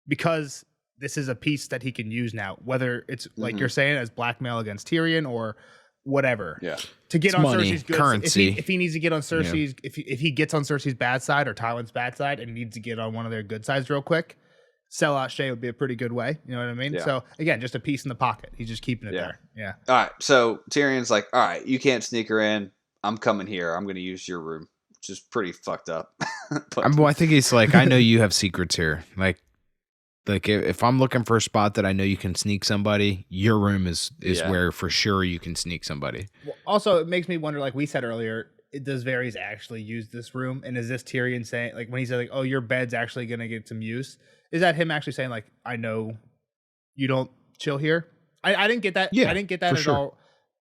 because this is a piece that he can use now, whether it's like Mhm. you're saying as blackmail against Tyrion or whatever. Yeah. To get It's on money, Cersei's good currency. if he needs to get on Cersei's if he gets on Cersei's bad side or Tywin's bad side and needs to get on one of their good sides real quick, sell out Shay would be a pretty good way. You know what I mean? Yeah. So again, just a piece in the pocket. He's just keeping it Yeah. there. Yeah. All right. So Tyrion's like, all right, you can't sneak her in. I'm coming here. I'm going to use your room, which is pretty fucked up. But I think he's like, I know you have secrets here. Like if I'm looking for a spot that I know you can sneak somebody, your room is Yeah. where for sure you can sneak somebody. Well, also, it makes me wonder, like we said earlier, does Varys actually use this room? And is this Tyrion saying, like, when he said, like, oh, your bed's actually going to get some use? Is that him actually saying, like, I know you don't chill here? I didn't get that. Yeah, I didn't get that for at sure. all.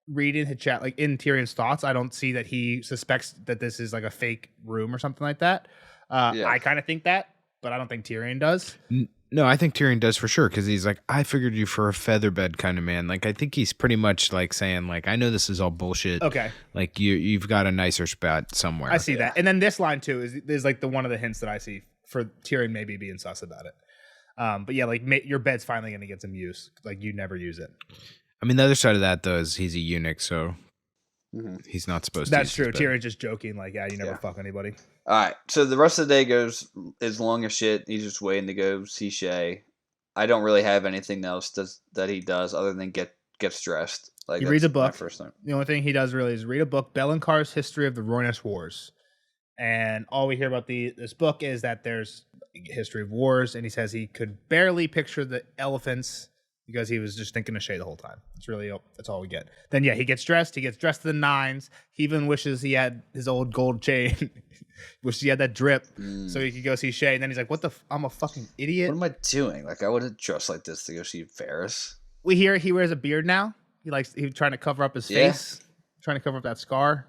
Reading his chat, like in Tyrion's thoughts, I don't see that he suspects that this is like a fake room or something like that. Yeah. I kind of think that, but I don't think Tyrion does. No, I think Tyrion does for sure because he's like, I figured you for a featherbed kind of man. Like, I think he's pretty much like saying, like, I know this is all bullshit. Okay. Like, you've got a nicer spot somewhere. I see that. And then this line too is like the one of the hints that I see for Tyrion maybe being sus about it. But yeah, like your bed's finally going to get some use. Like you never use it. I mean, the other side of that though is he's a eunuch, so Mhm. he's not supposed to. That's use true. his bed. Tyrion's just joking. Like, yeah, you never Yeah. fuck anybody. All right. So the rest of the day goes as long as shit. He's just waiting to go see Shay. I don't really have anything else that he does other than gets dressed. Like He reads a that's my book. First thing. The only thing he does really is read a book, Bellencar's History of the Royness Wars. And all we hear about this book is that there's a history of wars, and he says he could barely picture the elephants because he was just thinking of Shay the whole time. That's all we get. Then yeah, he gets dressed to the nines. He even wishes he had his old gold chain. Wishes he had that drip so he could go see Shay. And then he's like, I'm a fucking idiot. What am I doing? Like I wouldn't dress like this to go see Varys. We hear he wears a beard now. He's trying to cover up his Yeah. face, trying to cover up that scar.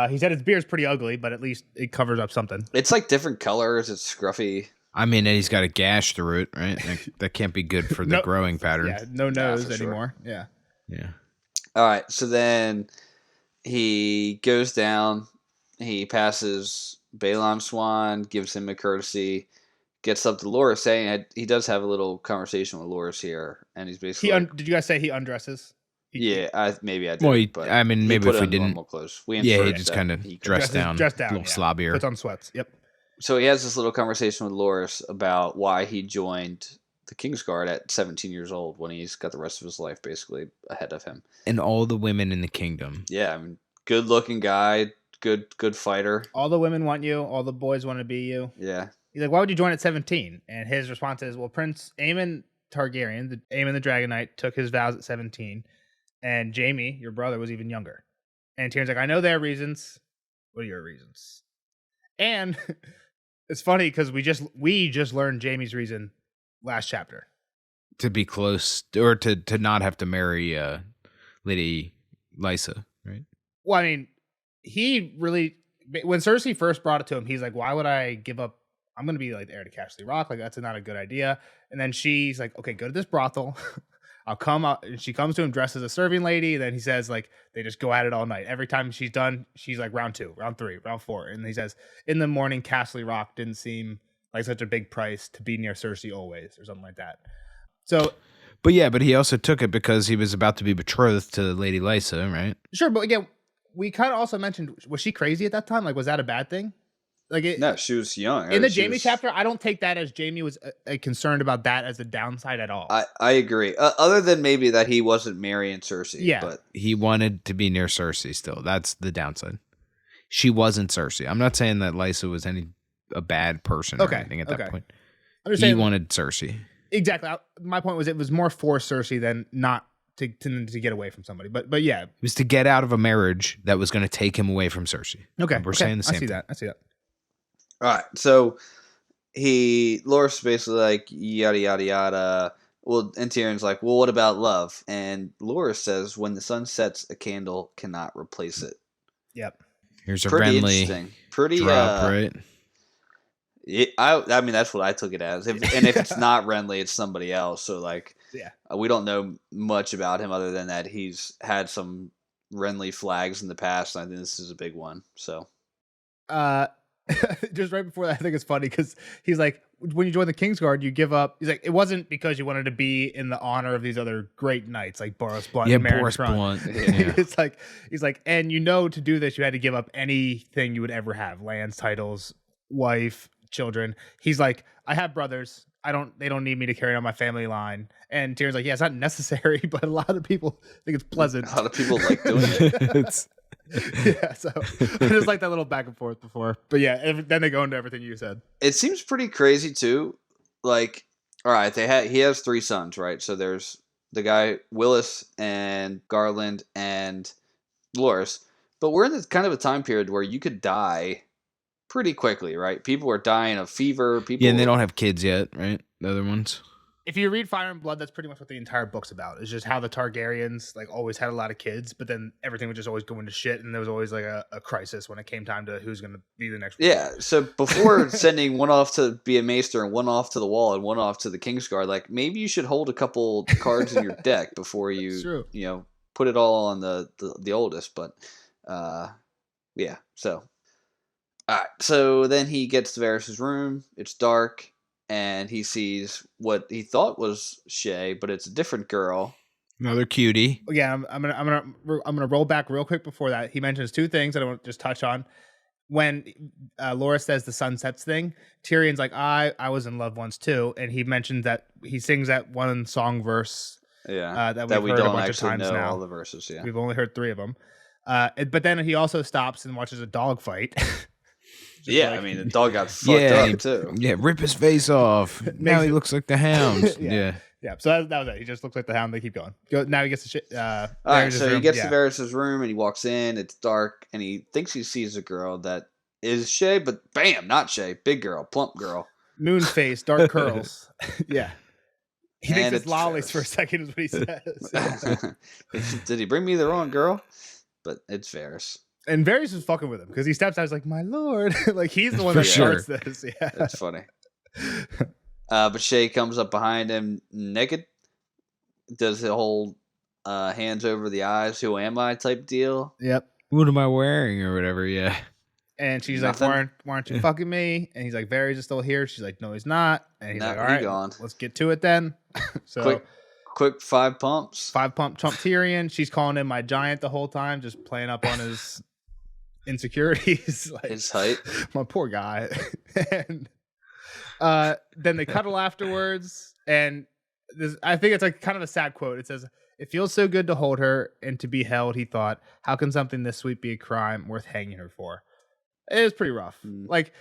He said his beard's pretty ugly, but at least it covers up something. It's like different colors. It's scruffy. I mean, and he's got a gash through it, right? Like, that can't be good for the No- growing pattern. Yeah, no nose for sure. anymore. Yeah. Yeah. All right. So then he goes down. He passes Balon Swan, gives him a courtesy, gets up to Loras, saying he does have a little conversation with Loras here, and he's basically like, Did you guys say he undresses? maybe I did. Well, but I mean, he maybe put if we on didn't. normal clothes. We Yeah, he inferred just that kind of he could- dressed down, a a little slobbier. Puts on sweats. Yep. So he has this little conversation with Loras about why he joined the Kingsguard at 17 years old when he's got the rest of his life basically ahead of him. And all the women in the kingdom. Yeah, I mean, good looking guy, good fighter. All the women want you. All the boys want to be you. Yeah. He's like, why would you join at 17? And his response is, well, Prince Aemon Targaryen, Aemon the Dragon Knight, took his vows at 17. And Jaime, your brother, was even younger. And Tyrion's like, I know their reasons. What are your reasons? And it's funny because we just learned Jaime's reason last chapter. To be close, or to not have to marry Lady Lysa, right? Well, I mean, he really, when Cersei first brought it to him, he's like, why would I give up? I'm going to be like the heir to Castle Rock. Like, that's not a good idea. And then she's like, okay, go to this brothel. I'll come out. And she comes to him dressed as a serving lady. And then he says, like, they just go at it all night. Every time she's done, she's like round 2, round 3, round 4. And he says, in the morning, Castle Rock didn't seem like such a big price to be near Cersei always, or something like that. So, But he also took it because he was about to be betrothed to Lady Lysa, right? sure. But again, we kind of also mentioned, was she crazy at that time? Like, was that a bad thing? Like, No, she was young. in the She Jaime was- chapter, I don't take that as Jaime was concerned about that as a downside at all. I agree. Other than maybe that he wasn't marrying Cersei. Yeah. But He wanted to be near Cersei still. That's the downside. She wasn't Cersei. I'm not saying that Lysa was a bad person or anything at that point. I'm just He saying, wanted Cersei. exactly. My point was it was more for Cersei than not to get away from somebody. But yeah. It was to get out of a marriage that was going to take him away from Cersei. Okay. We're saying the same thing. I see that. all right. So Loras is basically like yada yada yada. Well, and Tyrion's like, well, what about love? And Loras says, when the sun sets, a candle cannot replace it. Yep. Here's a Pretty Renly interesting. Pretty drop, right? I mean, that's what I took it as. If it's not Renly, it's somebody else. So, like, Yeah. We don't know much about him other than that he's had some Renly flags in the past, and I think this is a big one. So, just right before that, I think it's funny because he's like, when you join the Kingsguard, you give up. He's like, it wasn't because you wanted to be in the honor of these other great knights like Boris Blunt and Meryn Boris Trant. Blunt. Yeah. He's like, and to do this, you had to give up anything you would ever have: lands, titles, wife, children. He's like, I have brothers. They don't need me to carry on my family line. And Tyrion's like, yeah, it's not necessary, but a lot of people think it's pleasant. A lot of people like doing it. Yeah, so I just like that little back and forth before. But yeah, then they go into everything you said. It seems pretty crazy too. Like, all right, he has 3 sons, right? So there's the guy Willis and Garland and Loras. But we're in this kind of a time period where you could die pretty quickly, right? People are dying of fever. And they don't have kids yet, right? The other ones. If you read Fire and Blood, that's pretty much what the entire book's about. It's just how the Targaryens like always had a lot of kids, but then everything would just always go into shit, and there was always like a crisis when it came time to who's going to be the next. Yeah, so before sending one off to be a maester and one off to the wall and one off to the Kingsguard, like maybe you should hold a couple cards in your deck before you put it all on the oldest. But yeah, so all right. So then he gets to Varys' room. It's dark. And he sees what he thought was Shay, but it's a different girl. Another cutie. Yeah, I'm gonna roll back real quick before that. He mentions 2 things that I want to just touch on. When Laura says the sunsets thing, Tyrion's like, I was in love once too, and he mentions that he sings that one song verse. Yeah, that we've heard a bunch of times now. All the verses. Yeah, we've only heard 3 of them. But then he also stops and watches a dog fight. Yeah, I mean, the dog got fucked up too. Yeah, rip his face off. Now he looks like the Hound. Yeah. So that was it. He just looks like the Hound. They keep going. Now he gets to shit. All right, so he gets to Varys' room and he walks in. It's dark and he thinks he sees a girl that is Shay, but bam, not Shay. Big girl, plump girl, moon face, dark curls. Yeah. He thinks it's lollies for a second, is what he says. Did he bring me the wrong girl? But it's Varys. And Varys is fucking with him because he steps out. He's like, "My lord!" Like he's the one that starts this. Yeah, that's funny. But Shay comes up behind him naked, does the whole hands over the eyes, "Who am I?" type deal. Yep. What am I wearing or whatever? Yeah. And she's like, "Why aren't you fucking me?" And he's like, "Varys is still here." She's like, "No, he's not." And he's like, "All right, let's get to it then." So. Quick 5 pumps. 5 pump Trump Tyrion. She's calling him my giant the whole time, just playing up on his insecurities. Like, his height. My poor guy. And then they cuddle afterwards. And I think it's like kind of a sad quote. It says, "It feels so good to hold her and to be held," he thought. "How can something this sweet be a crime worth hanging her for?" It was pretty rough. Like,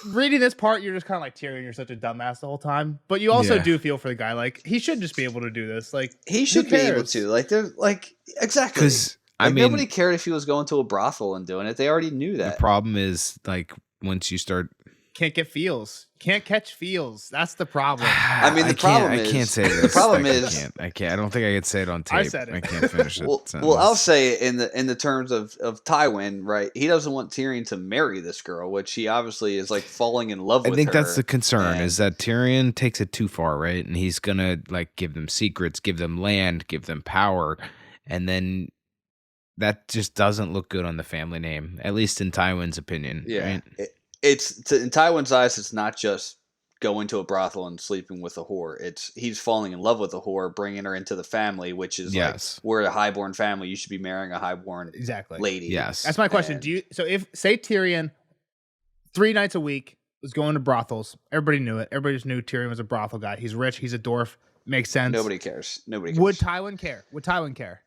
reading this part, you're just kind of like, Tyrion, you're such a dumbass the whole time. But you also do feel for the guy. Like, he should just be able to do this. Like, he should be able to. Like, there's like exactly. Because nobody cared if he was going to a brothel and doing it. They already knew that. The problem is, like, once you start, can't get feels. Can't catch feels. That's the problem. I mean, the problem is, I can't say this. The problem like, is, I can't. I don't think I could say it on tape. I said it. I can't finish it. Well, I'll say it in the terms of Tywin, right? He doesn't want Tyrion to marry this girl, which he obviously is like falling in love with. I think her. that's the concern, is that Tyrion takes it too far, right? And he's gonna like give them secrets, give them land, give them power, and then that just doesn't look good on the family name, at least in Tywin's opinion. Yeah, right? It's in Tywin's eyes. It's not just going to a brothel and sleeping with a whore. It's he's falling in love with a whore, bringing her into the family, which is like, we're a highborn family. You should be marrying a highborn lady. Yes, that's my question. Do you? So if say Tyrion 3 nights a week was going to brothels, everybody knew it. Everybody just knew Tyrion was a brothel guy. He's rich. He's a dwarf. Makes sense. Nobody cares. Nobody cares. Would Tywin care? Would Tywin care?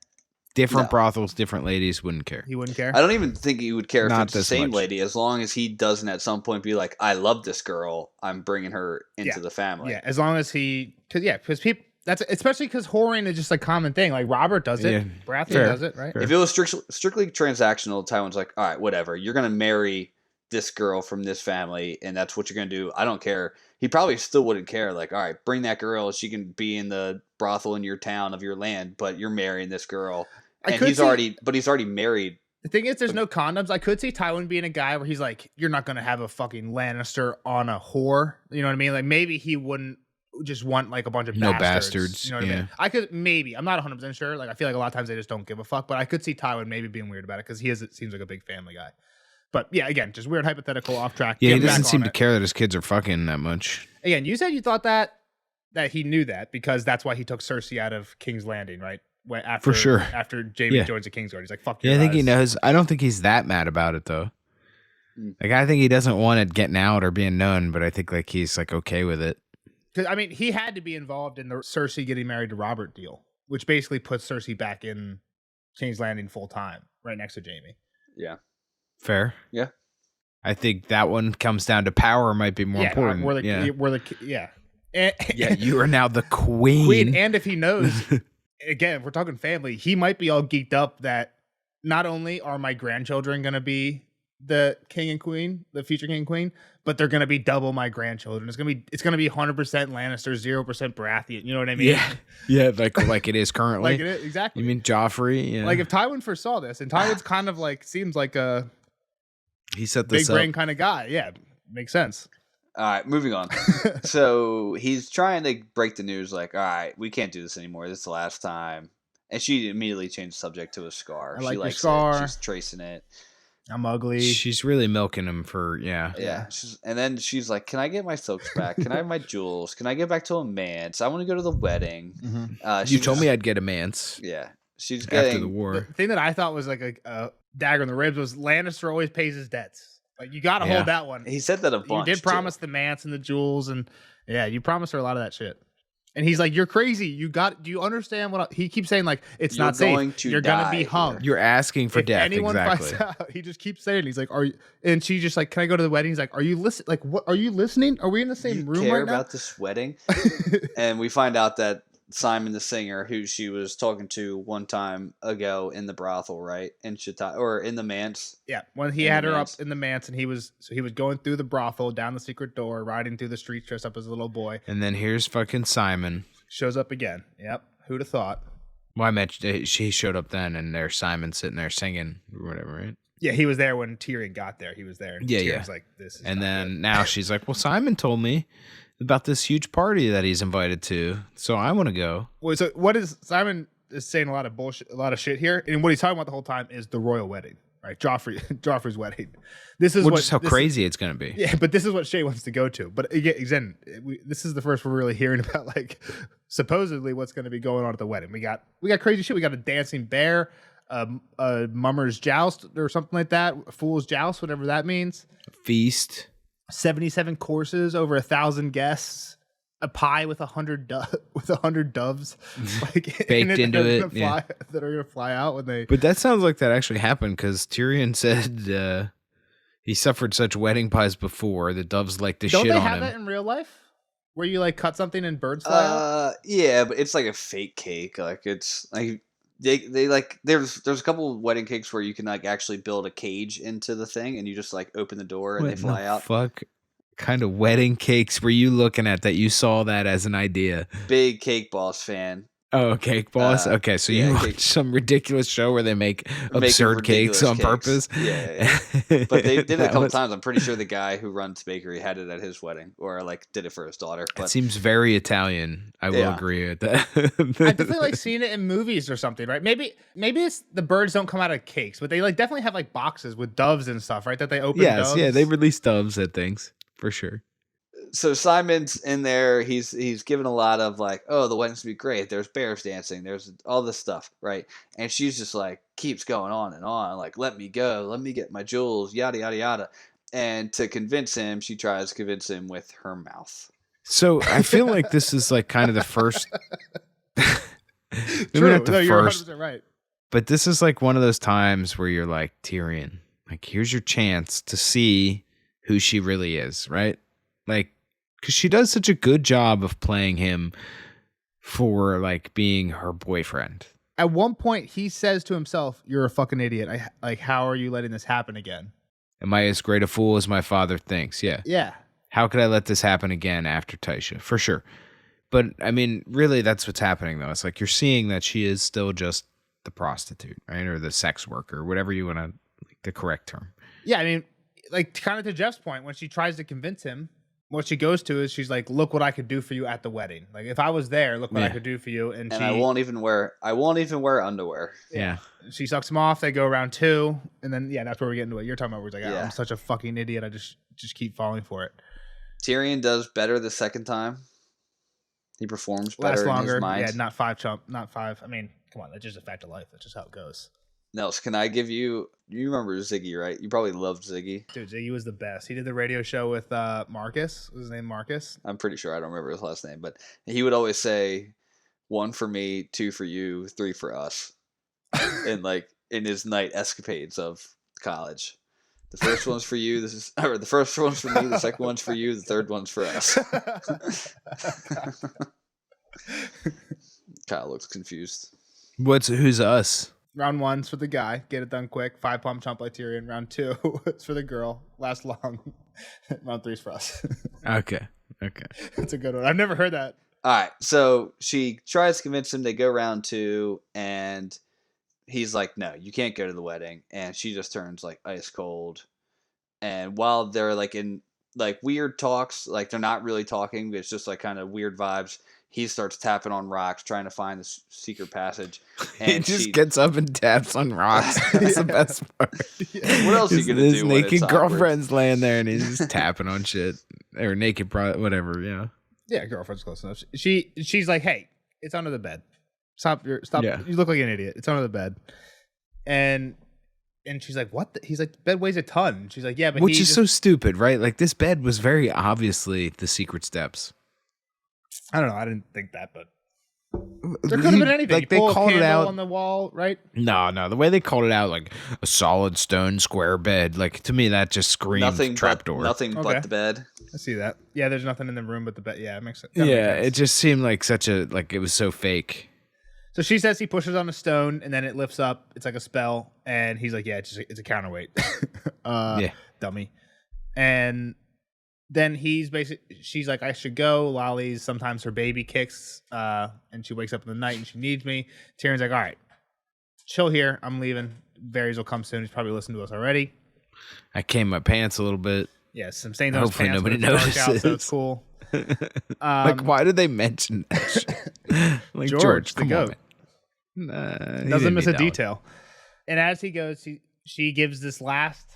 Different brothels, different ladies, wouldn't care. He wouldn't care? I don't even think he would care if it's the same lady, as long as he doesn't at some point be like, I love this girl, I'm bringing her into the family. Yeah, as long as because people, that's especially because whoring is just a common thing. Like Robert does it, Baratheon does it, right? If it was strictly transactional, Tywin's like, all right, whatever, you're going to marry this girl from this family, and that's what you're going to do. I don't care. He probably still wouldn't care. Like, all right, bring that girl. She can be in the brothel in your town of your land, but you're marrying this girl. And he's already married. The thing is, there's no condoms. I could see Tywin being a guy where he's like, you're not going to have a fucking Lannister on a whore. You know what I mean? Like, maybe he wouldn't just want like a bunch of bastards. You know what I mean? I could maybe. I'm not 100% sure. Like, I feel like a lot of times they just don't give a fuck. But I could see Tywin maybe being weird about it because seems like a big family guy. But yeah, again, just weird hypothetical off track. Yeah, he Get back doesn't seem on to it. care that his kids are fucking that much. Again, you said you thought that he knew that because that's why he took Cersei out of King's Landing, right? After, For sure. After Jaime Yeah. joins the Kingsguard, he's like, "Fuck you." Yeah, I think he guys. knows. I don't think he's that mad about it though. Like, I think he doesn't want it getting out or being known, but I think like he's like okay with it. Because I mean, he had to be involved in the Cersei getting married to Robert deal, which basically puts Cersei back in King's Landing full time, right next to Jaime. Yeah. Fair. Yeah. I think that one comes down to power might be more important. Yeah. Yeah, you are now the queen. And if he knows, again, if we're talking family, he might be all geeked up that not only are my grandchildren going to be the king and queen, the future king and queen, but they're going to be double my grandchildren. It's going to be 100% Lannister, 0% Baratheon. You know what I mean? Yeah. Yeah, like it is currently. Like it is, exactly. You mean Joffrey? Yeah. Like if Tywin first saw this, and Tywin's kind of like seems like a he set big this up. brain kind of guy. Yeah, makes sense. All right, moving on. So he's trying to break the news, like, all right, we can't do this anymore. This is the last time. And she immediately changed the subject to a scar. I like she your likes scar. it. She's tracing it. I'm ugly. She's really milking him for Yeah. And then she's like, can I get my silks back? Can I have my jewels? Can I get back to a manse? I want to go to the wedding. Mm-hmm. You told me I'd get a manse. Yeah. She's after getting the war. The thing that I thought was like a dagger in the ribs was Lannister always pays his debts. Like you got to hold that one. He said that a bunch. You did promise the manse and the jewels, and yeah, you promised her a lot of that shit. And he's like, "You're crazy. Do you understand what he keeps saying? Like it's You're not safe. going to You're gonna be die hung. You're asking for If death. anyone Exactly. finds out, he just keeps saying, he's like, "Are you?" And she's just like, "Can I go to the wedding?" He's like, "Are you listen? Like, what? Are you listening? Are we in the same You room care right now?" about this wedding? And we find out that Simon the singer, who she was talking to one time ago in the brothel, right? In Shatai, or in the manse. Yeah, when he had her up in the manse, and he was going through the brothel, down the secret door, riding through the streets dressed up as a little boy. And then here's fucking Simon. Shows up again. Yep. Who'd have thought? Well, I mentioned she showed up then, and there's Simon sitting there singing or whatever, right? Yeah, he was there when Tyrion got there. He was there. And Tyrion's like, this is and not then good. now she's like, well, Simon told me about this huge party that he's invited to, so I want to go. Well, so what is Simon is saying a lot of bullshit, a lot of shit here, and what he's talking about the whole time is the royal wedding, right? Joffrey's wedding. This is just how crazy it's gonna be. Yeah, but this is what Shay wants to go to. But again, this is the first we're really hearing about like supposedly what's going to be going on at the wedding. We got crazy shit. We got a dancing bear, a mummer's joust or something like that, a fool's joust, whatever that means. Feast. 77 courses, over 1,000 guests, a pie with 100 doves, like baked into it, that are gonna fly out when they. But that sounds like that actually happened because Tyrion said he suffered such wedding pies before. The doves like to shit on him. Don't they have that in real life? Where you like cut something and birds fly out? Yeah, but it's like a fake cake. Like it's like they like there's a couple of wedding cakes where you can like actually build a cage into the thing and you just like open the door and they fly out. Fuck kind of wedding cakes were you looking at that you saw that as an idea? Big Cake Boss fan. Oh, Cake Boss. Okay, so you watch some ridiculous show where they make absurd cakes on purpose. Yeah. But they did it a couple times. I'm pretty sure the guy who runs the bakery had it at his wedding, or like did it for his daughter. But it seems very Italian. I will agree with that. I definitely like seeing it in movies or something, right? Maybe it's the birds don't come out of cakes, but they like definitely have like boxes with doves and stuff, right? That they open. Yes, doves. yeah, they release doves at things for sure. So Simon's in there. He's given a lot of like, oh, the wedding's gonna be great. There's bears dancing. There's all this stuff, right? And she's just like keeps going on and on, like, let me go, let me get my jewels, yada yada yada. And to convince him, she tries to convince him with her mouth. So I feel like this is like kind of the first. True. Not the no, you're first, 100% right. but this is like one of those times where you're like, Tyrion, like here's your chance to see who she really is, right? Like, because she does such a good job of playing him for like being her boyfriend. At one point, he says to himself, "You're a fucking idiot. Like, how are you letting this happen again? Am I as great a fool as my father thinks?" Yeah. Yeah. How could I let this happen again after Taisha? For sure. But I mean, really, that's what's happening though. It's like you're seeing that she is still just the prostitute, right, or the sex worker, whatever you want to, like, the correct term. Yeah, I mean, like kind of to Jeff's point, when she tries to convince him what she goes to is she's like, look what I could do for you at the wedding. Like if I was there, look what I could do for you. And I won't even wear underwear. Yeah. She sucks him off. They go round 2, and then that's where we get into what you're talking about. Where he's like, I'm such a fucking idiot. I just keep falling for it. Tyrion does better the second time. He performs better. Lasts longer. In his mind. Yeah, not 5. I mean, come on, that's just a fact of life. That's just how it goes. Nels, can I give you? You remember Ziggy, right? You probably loved Ziggy. Dude, Ziggy was the best. He did the radio show with Marcus. Was his name Marcus? I'm pretty sure. I don't remember his last name, but he would always say, 1 for me, 2 for you, 3 for us. in his night escapades of college. The first one's for you. The first one's for me. The second one's for you. The third one's for us. Kyle looks confused. Who's us? Round 1's for the guy. Get it done quick. 5 pump chump like Tyrion. Round 2 it's for the girl. Last long. Round 3's for us. Okay. That's a good one. I've never heard that. All right. So she tries to convince him. They go round 2, and he's like, no, you can't go to the wedding. And she just turns like ice cold. And while they're like in like weird talks, like they're not really talking, but it's just like kind of weird vibes. He starts tapping on rocks, trying to find the secret passage. And he just gets up and taps on rocks. That's the best part. What else are you gonna do? His naked girlfriend's laying there, and he's just tapping on shit or naked, whatever. Yeah. Yeah, girlfriend's close enough. She's like, hey, it's under the bed. Stop. Yeah. You look like an idiot. It's under the bed. And she's like, what? He's like, the bed weighs a ton. She's like, yeah, but which is so stupid, right? Like this bed was very obviously the secret steps. I don't know. I didn't think that, but there could have been anything. Like they called it out on the wall, right? No. The way they called it out, like a solid stone square bed, like to me that just screams trapdoor. Nothing but the bed. I see that. Yeah, there's nothing in the room but the bed. Yeah, it makes sense. Yeah, it just seemed like it was so fake. So she says he pushes on a stone and then it lifts up. It's like a spell, and he's like, "Yeah, it's a counterweight." Dummy. And then she's like, I should go. Lolly's sometimes her baby kicks, and she wakes up in the night and she needs me. Tyrion's like, all right, chill here. I'm leaving. Varys will come soon. He's probably listened to us already. I came my pants a little bit. Yeah, some stains on his Hopefully pants. nobody notices. Out, so it's cool. Like, why did they mention that shit? Like, George come on, man. Doesn't miss a detail. And as he goes, she gives this last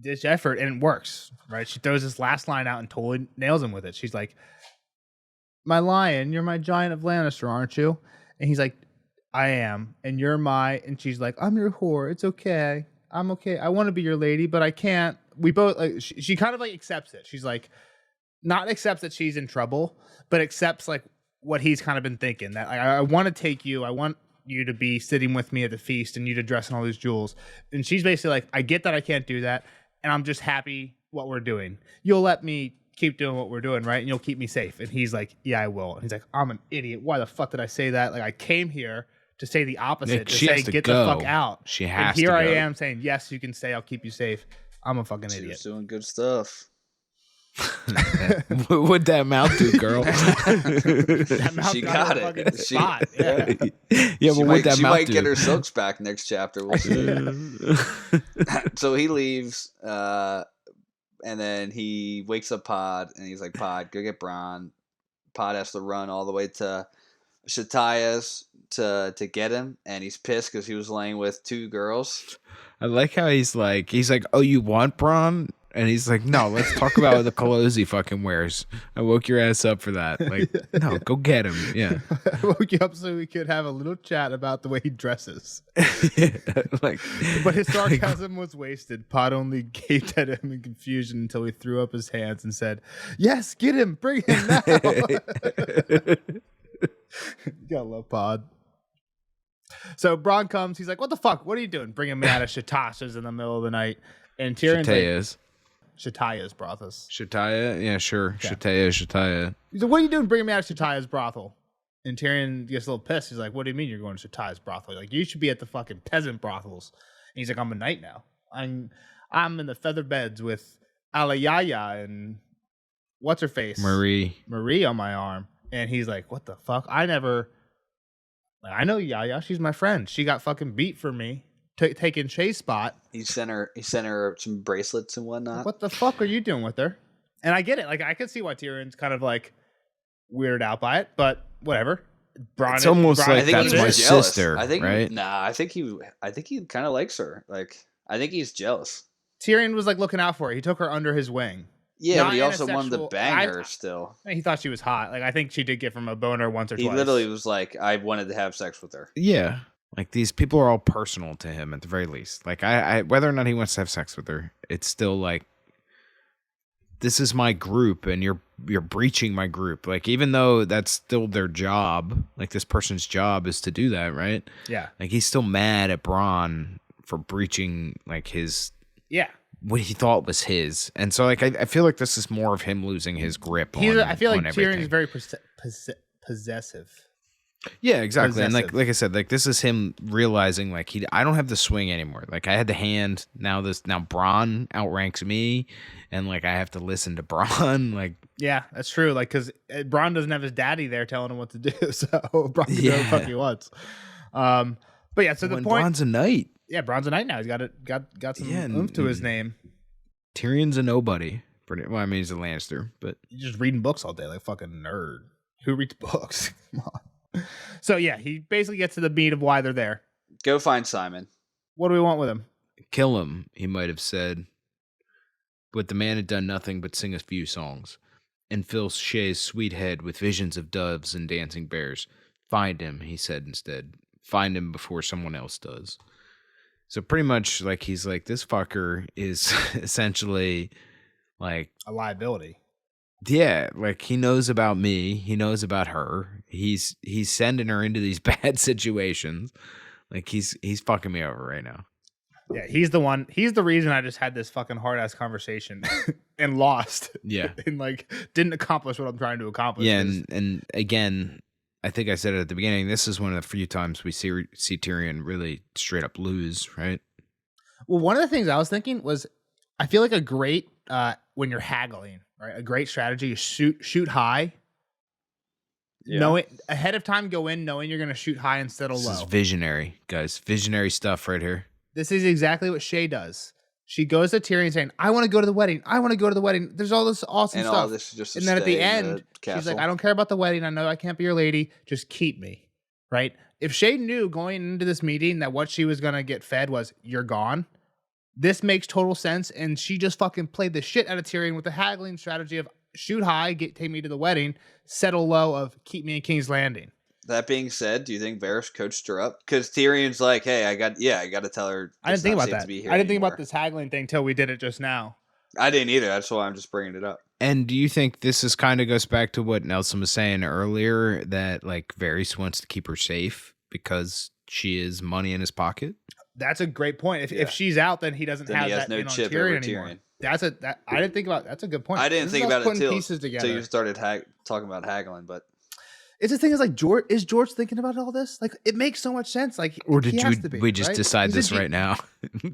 ditch effort, and it works, right? She throws this last line out and totally nails him with it. She's like, my lion, you're my giant of Lannister, aren't you? And he's like, I am. And you're and she's like, I'm your whore. It's okay. I'm okay. I want to be your lady, but I can't. We both, like, she kind of like accepts it. She's like, not accepts that she's in trouble, but accepts like what he's kind of been thinking, that I want to take you. I want you to be sitting with me at the feast and you to dress in all these jewels. And she's basically like, I get that I can't do that. And I'm just happy what we're doing. You'll let me keep doing what we're doing, right? And you'll keep me safe. And he's like, yeah, I will. And he's like, I'm an idiot. Why the fuck did I say that? Like, I came here to say the opposite, to say, get the fuck out. She has to go. And here I am saying, yes, you can stay. I'll keep you safe. I'm a fucking idiot. She's doing good stuff. What'd that mouth do, girl? She got it. Spot. Yeah, but what'd that mouth do? She might get her silks back next chapter. We'll see. So he leaves, and then he wakes up Pod, and he's like, Pod, go get Bronn. Pod has to run all the way to Shataya's to get him, and he's pissed because he was laying with 2 girls. I like how he's like, oh, you want Bronn? And he's like, no, let's talk about the clothes he fucking wears. I woke your ass up for that. Like, no, go get him. Yeah. I woke you up so we could have a little chat about the way he dresses. But his sarcasm was wasted. Pod only gaped at him in confusion until he threw up his hands and said, yes, get him. Bring him now. You gotta love Pod. So Bronn comes. He's like, what the fuck? What are you doing? Bringing me out of Shatasha's in the middle of the night. And Tyrion's like, Shataya's brothel. Shataya? Yeah, sure. Yeah. Shataya. He's like, what are you doing bringing me out of Shataya's brothel? And Tyrion gets a little pissed. He's like, what do you mean you're going to Shataya's brothel? Like, you should be at the fucking peasant brothels. And he's like, I'm a knight now. I'm in the feather beds with Alayaya and what's her face? Marie on my arm. And he's like, what the fuck? I know Yaya. She's my friend. She got fucking beat for me. Taking Shay's spot. He sent her some bracelets and whatnot. What the fuck are you doing with her? And I get it. Like, I can see why Tyrion's kind of like weirded out by it, but whatever. It's almost Bronn- like I think that's he's my jealous. sister, I think right? I think he kind of likes her. Like, I think he's jealous. Tyrion was like looking out for her. He took her under his wing. Yeah, Not but he in a also wanted to sexual- bang her still. He thought she was hot. Like, I think she did give him a boner once or He twice. literally was like, I wanted to have sex with her. Yeah. Like, these people are all personal to him at the very least. Like, I whether or not he wants to have sex with her, it's still like, this is my group and you're breaching my group. Like, even though that's still their job, like this person's job is to do that, right? Yeah. Like, he's still mad at Bronn for breaching like his what he thought was his. And so like I feel like this is more of him losing his grip on I feel like on Tyrion everything. is very possessive. Yeah, exactly. And Possessive. like I said, like this is him realizing like I don't have the swing anymore. Like I had the hand, now Bronn outranks me, and like I have to listen to Bronn. Like, Yeah, that's true. Like, because Bronn doesn't have his daddy there telling him what to do, so Bronn can do what the fuck he wants. But yeah, so the when point. Bronn's a knight, Yeah, Bronn's a knight now. He's got some oomph to his name. Tyrion's a nobody. Well, I mean he's a Lannister, but He's just reading books all day, like a fucking nerd. Who reads books? Come on. So yeah, he basically gets to the meat of why they're there. Go find Simon. What do we want with him? kill him, he might have said. But the man had done nothing but sing a few songs, and fill Shay's sweet head with visions of doves and dancing bears. Find him, he said instead. Find him before someone else does. So pretty much, like, he's like, this fucker is essentially like A liability. yeah, like he knows about me, he knows about her. He's sending her into these bad situations. Like he's fucking me over right now. Yeah, he's the one. He's the reason I just had this fucking hard ass conversation and lost. Yeah. And like didn't accomplish what I'm trying to accomplish. Yeah, and again, I think I said it at the beginning, this is one of the few times we see Tyrion really straight up lose, right? Well, one of the things I was thinking was, I feel like a great when you're haggling, right? A great strategy is shoot high. Yeah. Know it ahead of time. Go in knowing you're going to shoot high instead of This low. is visionary, guys. Visionary stuff right here. This is exactly what Shay does. She goes to Tyrion saying, "I want to go to the wedding. I want to go to the wedding. There's all this awesome And stuff." all this is just to And then at the stay in end, she's like, castle. "I don't care about the wedding. I know I can't be your lady. Just keep me." Right? If Shay knew going into this meeting that what she was going to get fed was, "You're gone," this makes total sense. And she just fucking played the shit out of Tyrion with the haggling strategy of shoot high, take me to the wedding, settle low of keep me in King's Landing. That being said, do you think Varys coached her up? Because Tyrion's like, hey, I got to tell her. I didn't it's think not about safe that. to be here I didn't think anymore. about this haggling thing till we did it just now. I didn't either. That's why I'm just bringing it up. And do you think this is kind of goes back to what Nelson was saying earlier, that like Varys wants to keep her safe because she is money in his pocket? That's a great point. Yeah. If she's out, then he doesn't Then have he has that no in on chip Tyrion over anymore. Tyrion. I didn't think about. That's a good point. I didn't This think is us about it putting until pieces together. you started talking about haggling. But It's the thing is like is George thinking about all this? Like it makes so much sense. Like Or he did has to be, we just right? decide He's a this G- right now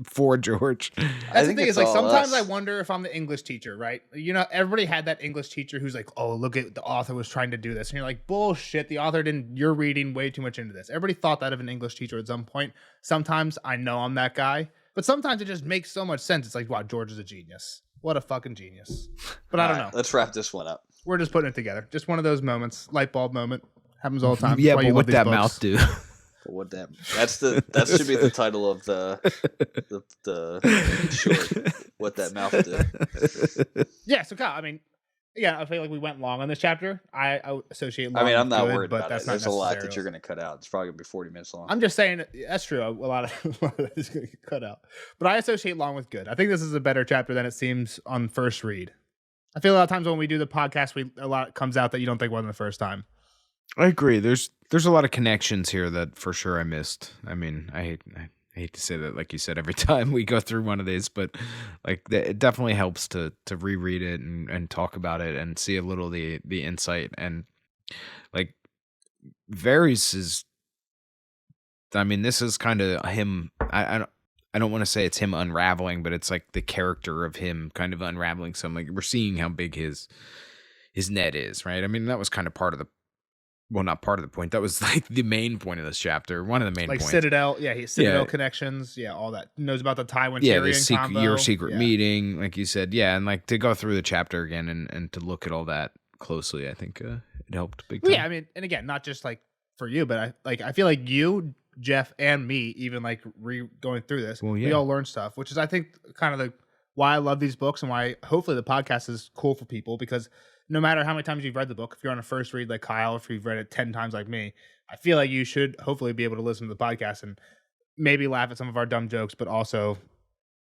for George? That's I the think thing. it's Is like all sometimes I us. wonder if I'm the English teacher, right? You know, everybody had that English teacher who's like, "Oh, look at the author was trying to do this," and you're like, "Bullshit! The author didn't. You're reading way too much into this." Everybody thought that of an English teacher at some point. Sometimes I know I'm that guy, but sometimes it just makes so much sense. It's like, wow, George is a genius. What a fucking genius. But I don't know. Let's wrap this one up. We're just putting it together. Just one of those moments, light bulb moment. Happens all the time. Yeah, That's why but you what love these that books. mouth do? But what that should be the title of the short. What that mouth did. Yeah, so Kyle, I mean, yeah, I feel like we went long on this chapter. I associate long I mean, I'm with not good, worried but about that's it. not There's a lot that necessarily- you're going to cut out. It's probably going to be 40 minutes long. I'm just saying that's true. A lot of it is going to get cut out. But I associate long with good. I think this is a better chapter than it seems on first read. I feel a lot of times when we do the podcast, a lot comes out that you don't think one the first time. I agree. There's a lot of connections here that for sure I missed. I mean, I hate to say that, like you said, every time we go through one of these, but like it definitely helps to reread it and talk about it and see a little the insight. And like Varys is, I mean, this is kind of him. I don't want to say it's him unraveling, but it's like the character of him kind of unraveling some. Like we're seeing how big his net is, right? I mean, that was kind of part of Well, not part of the point. That was like the main point of this chapter. One of the main like points. Citadel, Citadel Yeah. connections, all that. Knows about the Tywin Yeah, Tyrion combo. your secret Yeah. meeting, like you said. Yeah, and like to go through the chapter again and to look at all that closely, I think it helped big time. Yeah, I mean, and again, not just like for you, but I feel like you, Jeff, and me, even like going through this, Well, we yeah. all learned stuff, which is I think kind of why I love these books and why hopefully the podcast is cool for people, because no matter how many times you've read the book, if you're on a first read like Kyle, if you've read it 10 times like me, I feel like you should hopefully be able to listen to the podcast and maybe laugh at some of our dumb jokes, but also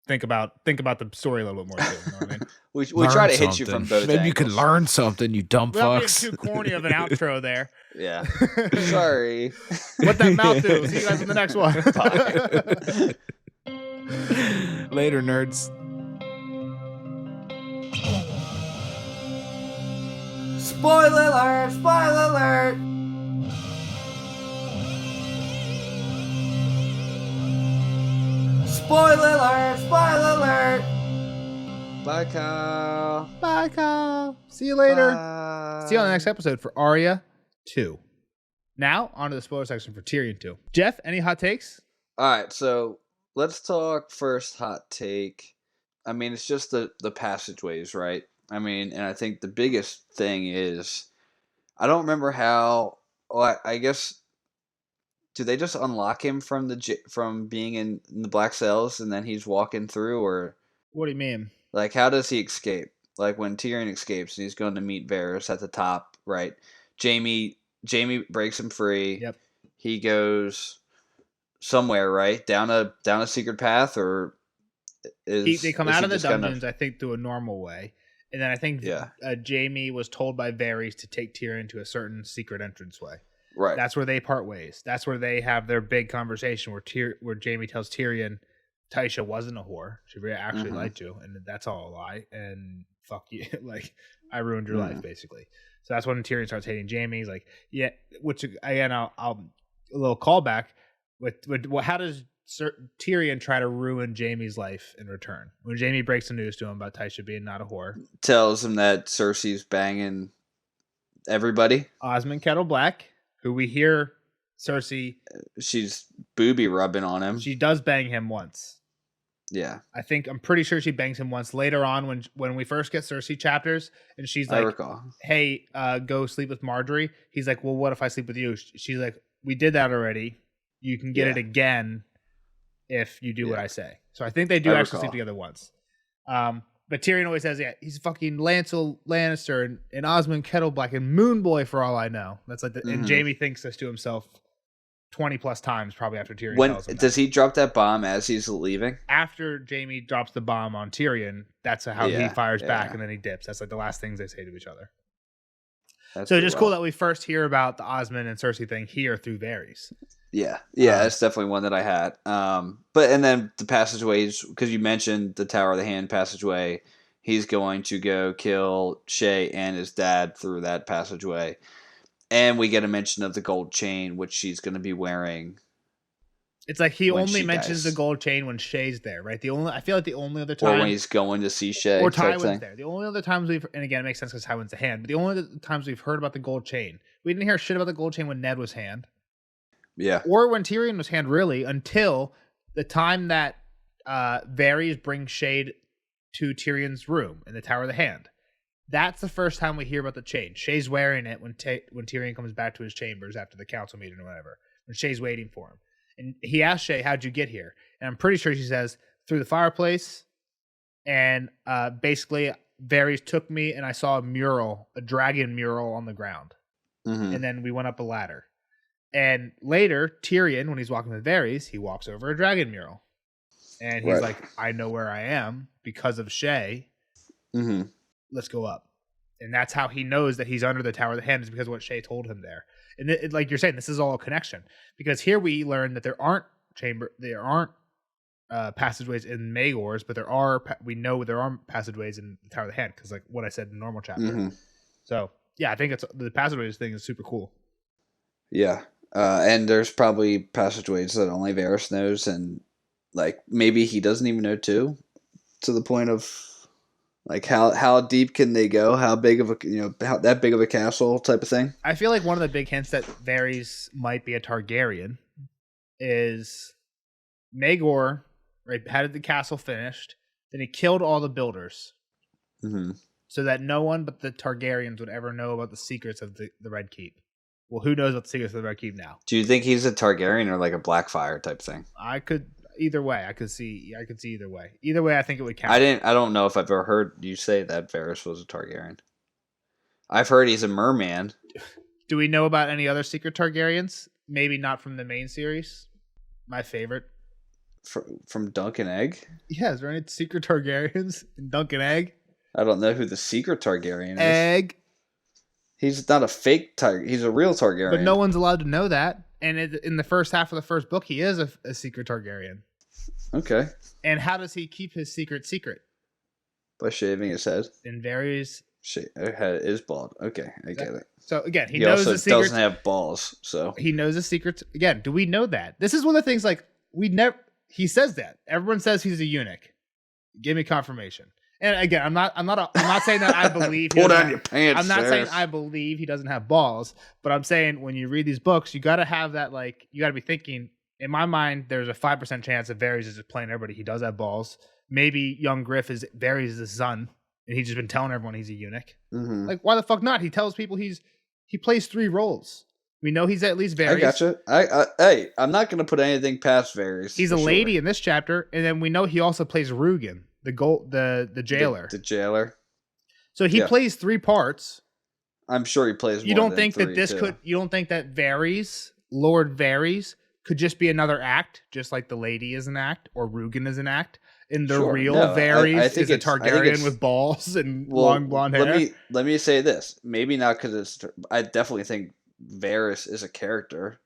think about the story a little bit more too. You know what I mean? We Learn try to hit you something. from both Maybe you could angles. learn something, you dumb Without being fucks. too corny of an outro there. Yeah. Sorry. What that mouth do? See you guys in the next one. Bye. Later, nerds. Spoiler alert! Spoiler alert! Spoiler alert! Spoiler alert! Bye, Kyle. Bye, Kyle. See you later. Bye. See you on the next episode for Arya 2. Now, on to the spoiler section for Tyrion 2. Jeff, any hot takes? All right, so let's talk first hot take. I mean, it's just the passageways, right? I mean, and I think the biggest thing is, I don't remember how. Well, I guess, do they just unlock him from from being in the black cells and then he's walking through, or What do you mean? like how does he escape? Like when Tyrion escapes and he's going to meet Varys at the top, right? Jamie breaks him free. Yep. He goes somewhere, right? Down a secret path, or They come out of the just gonna- dungeons, I think, through a normal way. And then I think Jamie was told by Varys to take Tyrion to a certain secret entranceway. right. That's where they part ways. That's where they have their big conversation where Jamie tells Tyrion Tysha wasn't a whore. She actually lied to you, and that's all a lie. And fuck you, like I ruined your life, basically. So that's when Tyrion starts hating Jamie. He's like, yeah. Which again, I'll a little callback with how does Tyrion try to ruin Jamie's life in return when Jamie breaks the news to him about Tysha being not a whore? Tells him that Cersei's banging everybody. Osmond Kettle Black, who we hear Cersei, She's booby rubbing on him. she does bang him once. Yeah, I'm pretty sure she bangs him once later on when we first get Cersei chapters, and she's I like, recall. hey, go sleep with Marjorie. He's like, well, what if I sleep with you? She's like, we did that already. You can get it again if you do what I say. So I think they do I actually recall. sleep together once. But Tyrion always says, yeah, he's fucking Lancel Lannister and Osmond Kettleblack and Moonboy for all I know. That's like, and Jamie thinks this to himself 20 plus times probably after Tyrion When tells him does that. he drop that bomb as he's leaving? After Jamie drops the bomb on Tyrion, that's how he fires back, yeah. and then he dips. That's like the last things they say to each other. That's So it's pretty just cool that we first hear about the Osmond and Cersei thing here through Varys. Yeah, that's definitely one that I had. But and then the passageways, because you mentioned the Tower of the Hand passageway, he's going to go kill Shay and his dad through that passageway, and we get a mention of the gold chain, which she's going to be wearing. It's like he When only she mentions dies. the gold chain when Shay's there, right? I feel like the only other time, Or when he's going to see Shay, or type Tywin's thing. there. The only other times and again, it makes sense because Tywin's the hand, but the only other times we've heard about the gold chain, we didn't hear shit about the gold chain when Ned was hand, Yeah, or when Tyrion was hand, really, until the time that Varys brings Shay to Tyrion's room in the Tower of the Hand. That's the first time we hear about the chain. Shay's wearing it when Tyrion comes back to his chambers after the council meeting or whatever, when Shay's waiting for him. And he asks Shay, how'd you get here? And I'm pretty sure she says, through the fireplace. And basically, Varys took me and I saw a dragon mural on the ground. Mm-hmm. And then we went up a ladder. And later, Tyrion, when he's walking with Varys, he walks over a dragon mural. And he's like, I know where I am because of Shay. Mm-hmm. Let's go up. And that's how he knows that he's under the Tower of the Hand, is because of what Shay told him there. And like you're saying, this is all a connection, because here we learn that there aren't passageways in Maegor's, but we know there are passageways in the Tower of the Hand, because like what I said in the normal chapter. Mm-hmm. So yeah, I think the passageways thing is super cool. Yeah, and there's probably passageways that only Varys knows, and like maybe he doesn't even know too, to the point of Like how deep can they go? How big of a that big of a castle type of thing? I feel like one of the big hints that Varys might be a Targaryen is Maegor, right, had the castle finished, then he killed all the builders. Mm-hmm. So that no one but the Targaryens would ever know about the secrets of the Red Keep. Well, who knows about the secrets of the Red Keep now? Do you think he's a Targaryen or like a Blackfire type thing? I could either way. I could see either way. Either way, I think it would count. I don't know if I've ever heard you say that Varys was a Targaryen. I've heard he's a merman. Do we know about any other secret Targaryens? Maybe not from the main series. My favorite. From Dunk and Egg? Yeah, is there any secret Targaryens in Dunk and Egg? I don't know who the secret Targaryen is. Egg. He's not a fake Targaryen. He's a real Targaryen. But no one's allowed to know that. And in the first half of the first book, he is a secret Targaryen. Okay. And how does he keep his secret? By shaving his head. In Varys. Head is bald. Okay, I get it. So again, he knows also the secrets. Doesn't have balls, so he knows the secrets. Again, do we know that? This is one of the things. Like we never. He says that everyone says he's a eunuch. Give me confirmation. And again, I'm not saying that I believe. Pull down your pants. I'm not saying I believe he doesn't have balls, but I'm saying when you read these books, you got to have that. Like you got to be thinking. In my mind, there's a 5% chance that Varys is just playing everybody. He does have balls. Maybe young Griff is Varys' son. And he's just been telling everyone he's a eunuch. Mm-hmm. Like, why the fuck not? He tells people he plays 3 roles. We know he's at least Varys. I gotcha. Hey, I'm not going to put anything past Varys. He's a lady in this chapter, and then we know he also plays Rugen, the jailer. The jailer. So he plays 3 parts. I'm sure he plays. You don't think that you don't think that Varys, Lord Varys, could just be another act, just like the lady is an act, or Rugen is an act? In the real Varys is a Targaryen with balls and long blonde hair. Let me say this. Maybe not because I definitely think Varys is a character.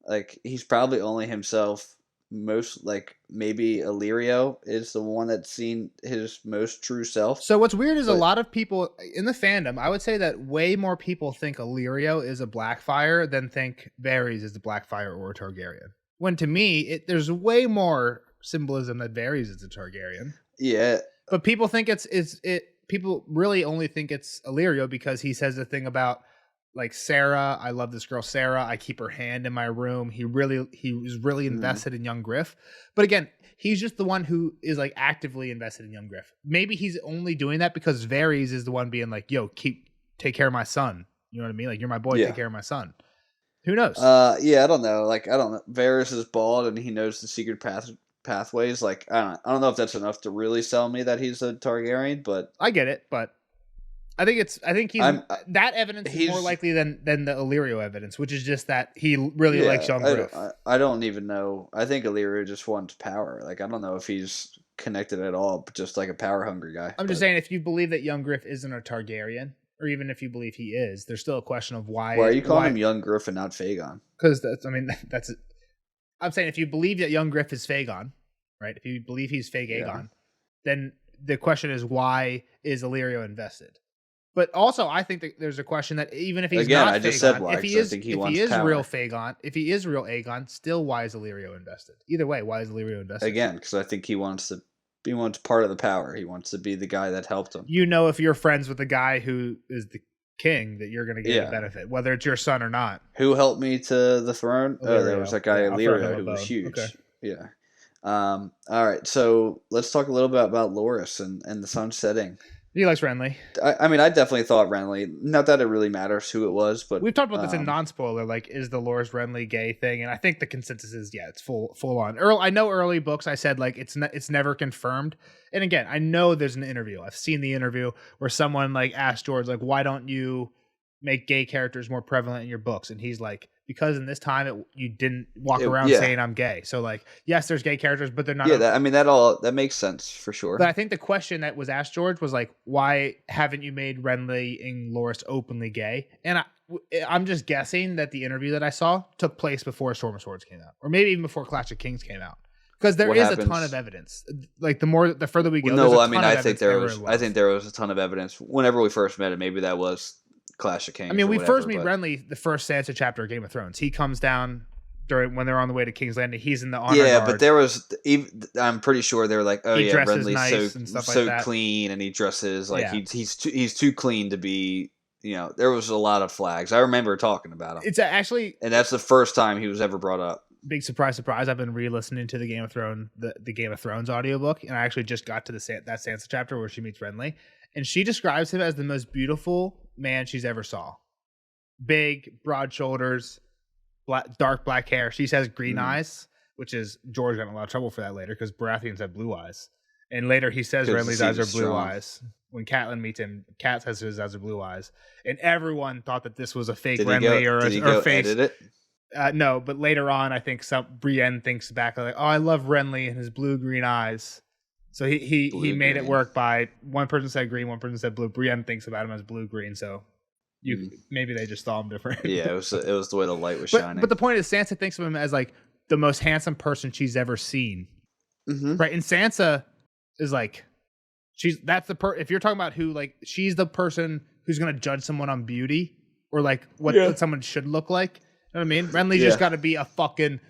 Like he's probably only himself. Most like maybe Illyrio is the one that's seen his most true self. So what's weird is a lot of people in the fandom. I would say that way more people think Illyrio is a Blackfire than think Varys is a Blackfire or a Targaryen. When to me, there's way more symbolism that Varys is a Targaryen. Yeah, but people think people really only think it's Illyrio because he says the thing about like Sarah. I love this girl Sarah. I keep her hand in my room. He was really invested in young Griff. But again, he's just the one who is like actively invested in young Griff. Maybe he's only doing that because Varys is the one being like, "Yo, take care of my son." You know what I mean? Like you're my boy. Take care of my son. Who knows? Yeah, I don't know. Like I don't know. Varys is bald and he knows the secret pathways. Like I don't know if that's enough to really sell me that he's a Targaryen, but I get it. But I think he's that evidence is more likely than the Illyrio evidence, which is just that he really likes young Griff. I don't even know. I think Illyrio just wants power. Like I don't know if he's connected at all, but just like a power hungry guy. I'm just saying, if you believe that young Griff isn't a Targaryen, or even if you believe he is, there's still a question of why. Why are you calling him young Griff and not Fagon? Because that's. I'm saying if you believe that young Griff is Fagon, right? If you believe he's Aegon, then the question is why is Illyrio invested? But also, I think that there's a question that even if he's not Fagon, if he is real Fagon, if he is real Aegon, still why is Illyrio invested? Either way, why is Illyrio invested? Again, because I think he wants part of the power. He wants to be the guy that helped him. You know, if you're friends with the guy who is the king, that you're going to get a benefit, whether it's your son or not. Who helped me to the throne? Illyrio. Oh, there was that guy Illyrio who was huge. Okay. Yeah. All right, so let's talk a little bit about Loras and the sun setting. He likes Renly. I mean, I definitely thought Renly. Not that it really matters who it was, but we've talked about this in non-spoiler. Like, is the Loras Renly gay thing? And I think the consensus is, it's full on. I know early books I said like it's never confirmed. And again, I know there's an interview. I've seen the interview where someone like asked George like, why don't you make gay characters more prevalent in your books? And he's like, because in this time you didn't walk around saying I'm gay. So like, yes, there's gay characters, but they're not. Yeah, that makes sense for sure. But I think the question that was asked George was like, why haven't you made Renly and Loras openly gay? And I'm just guessing that the interview that I saw took place before Storm of Swords came out, or maybe even before Clash of Kings came out, because there is a ton of evidence. Like the further we go, I think there was a ton of evidence whenever we first met him. Maybe that was Clash of Kings. I mean, we first meet Renly the first Sansa chapter of Game of Thrones. He comes down during when they're on the way to King's Landing. He's in the honor Yeah, guard. but there was even. I'm pretty sure they were like, "Oh He yeah, dresses Renly's nice so and stuff like so that. clean, and he dresses like Yeah. he's too clean to be." There was a lot of flags. I remember talking about him, It's actually and that's the first time he was ever brought up. big surprise. I've been re-listening to the Game of Thrones audiobook, and I actually just got to that Sansa chapter where she meets Renly, and she describes him as the most beautiful man she's ever saw. Big, broad shoulders, dark black hair. She says green eyes, which is George got in a lot of trouble for that later because Baratheons have blue eyes, and later he says 'Cause Renly's he eyes are was blue strong. eyes. When Catelyn meets him, Cat says his eyes are blue eyes, and everyone thought that this was a fake Did he Renly go or fake. edit it? No, but later on, I think Brienne thinks back like, "Oh, I love Renly and his blue-green eyes." So he made it Blue-green. work by one person said green, one person said blue. Brienne thinks about him as blue-green, so maybe they just saw him different. Yeah, it was the way the light was but, shining. but the point is, Sansa thinks of him as like the most handsome person she's ever seen, Mhm. right? And Sansa is like, if you're talking about who, like, she's the person who's gonna judge someone on beauty or like what someone should look like. You know what I mean? Renly's just got to be a fucking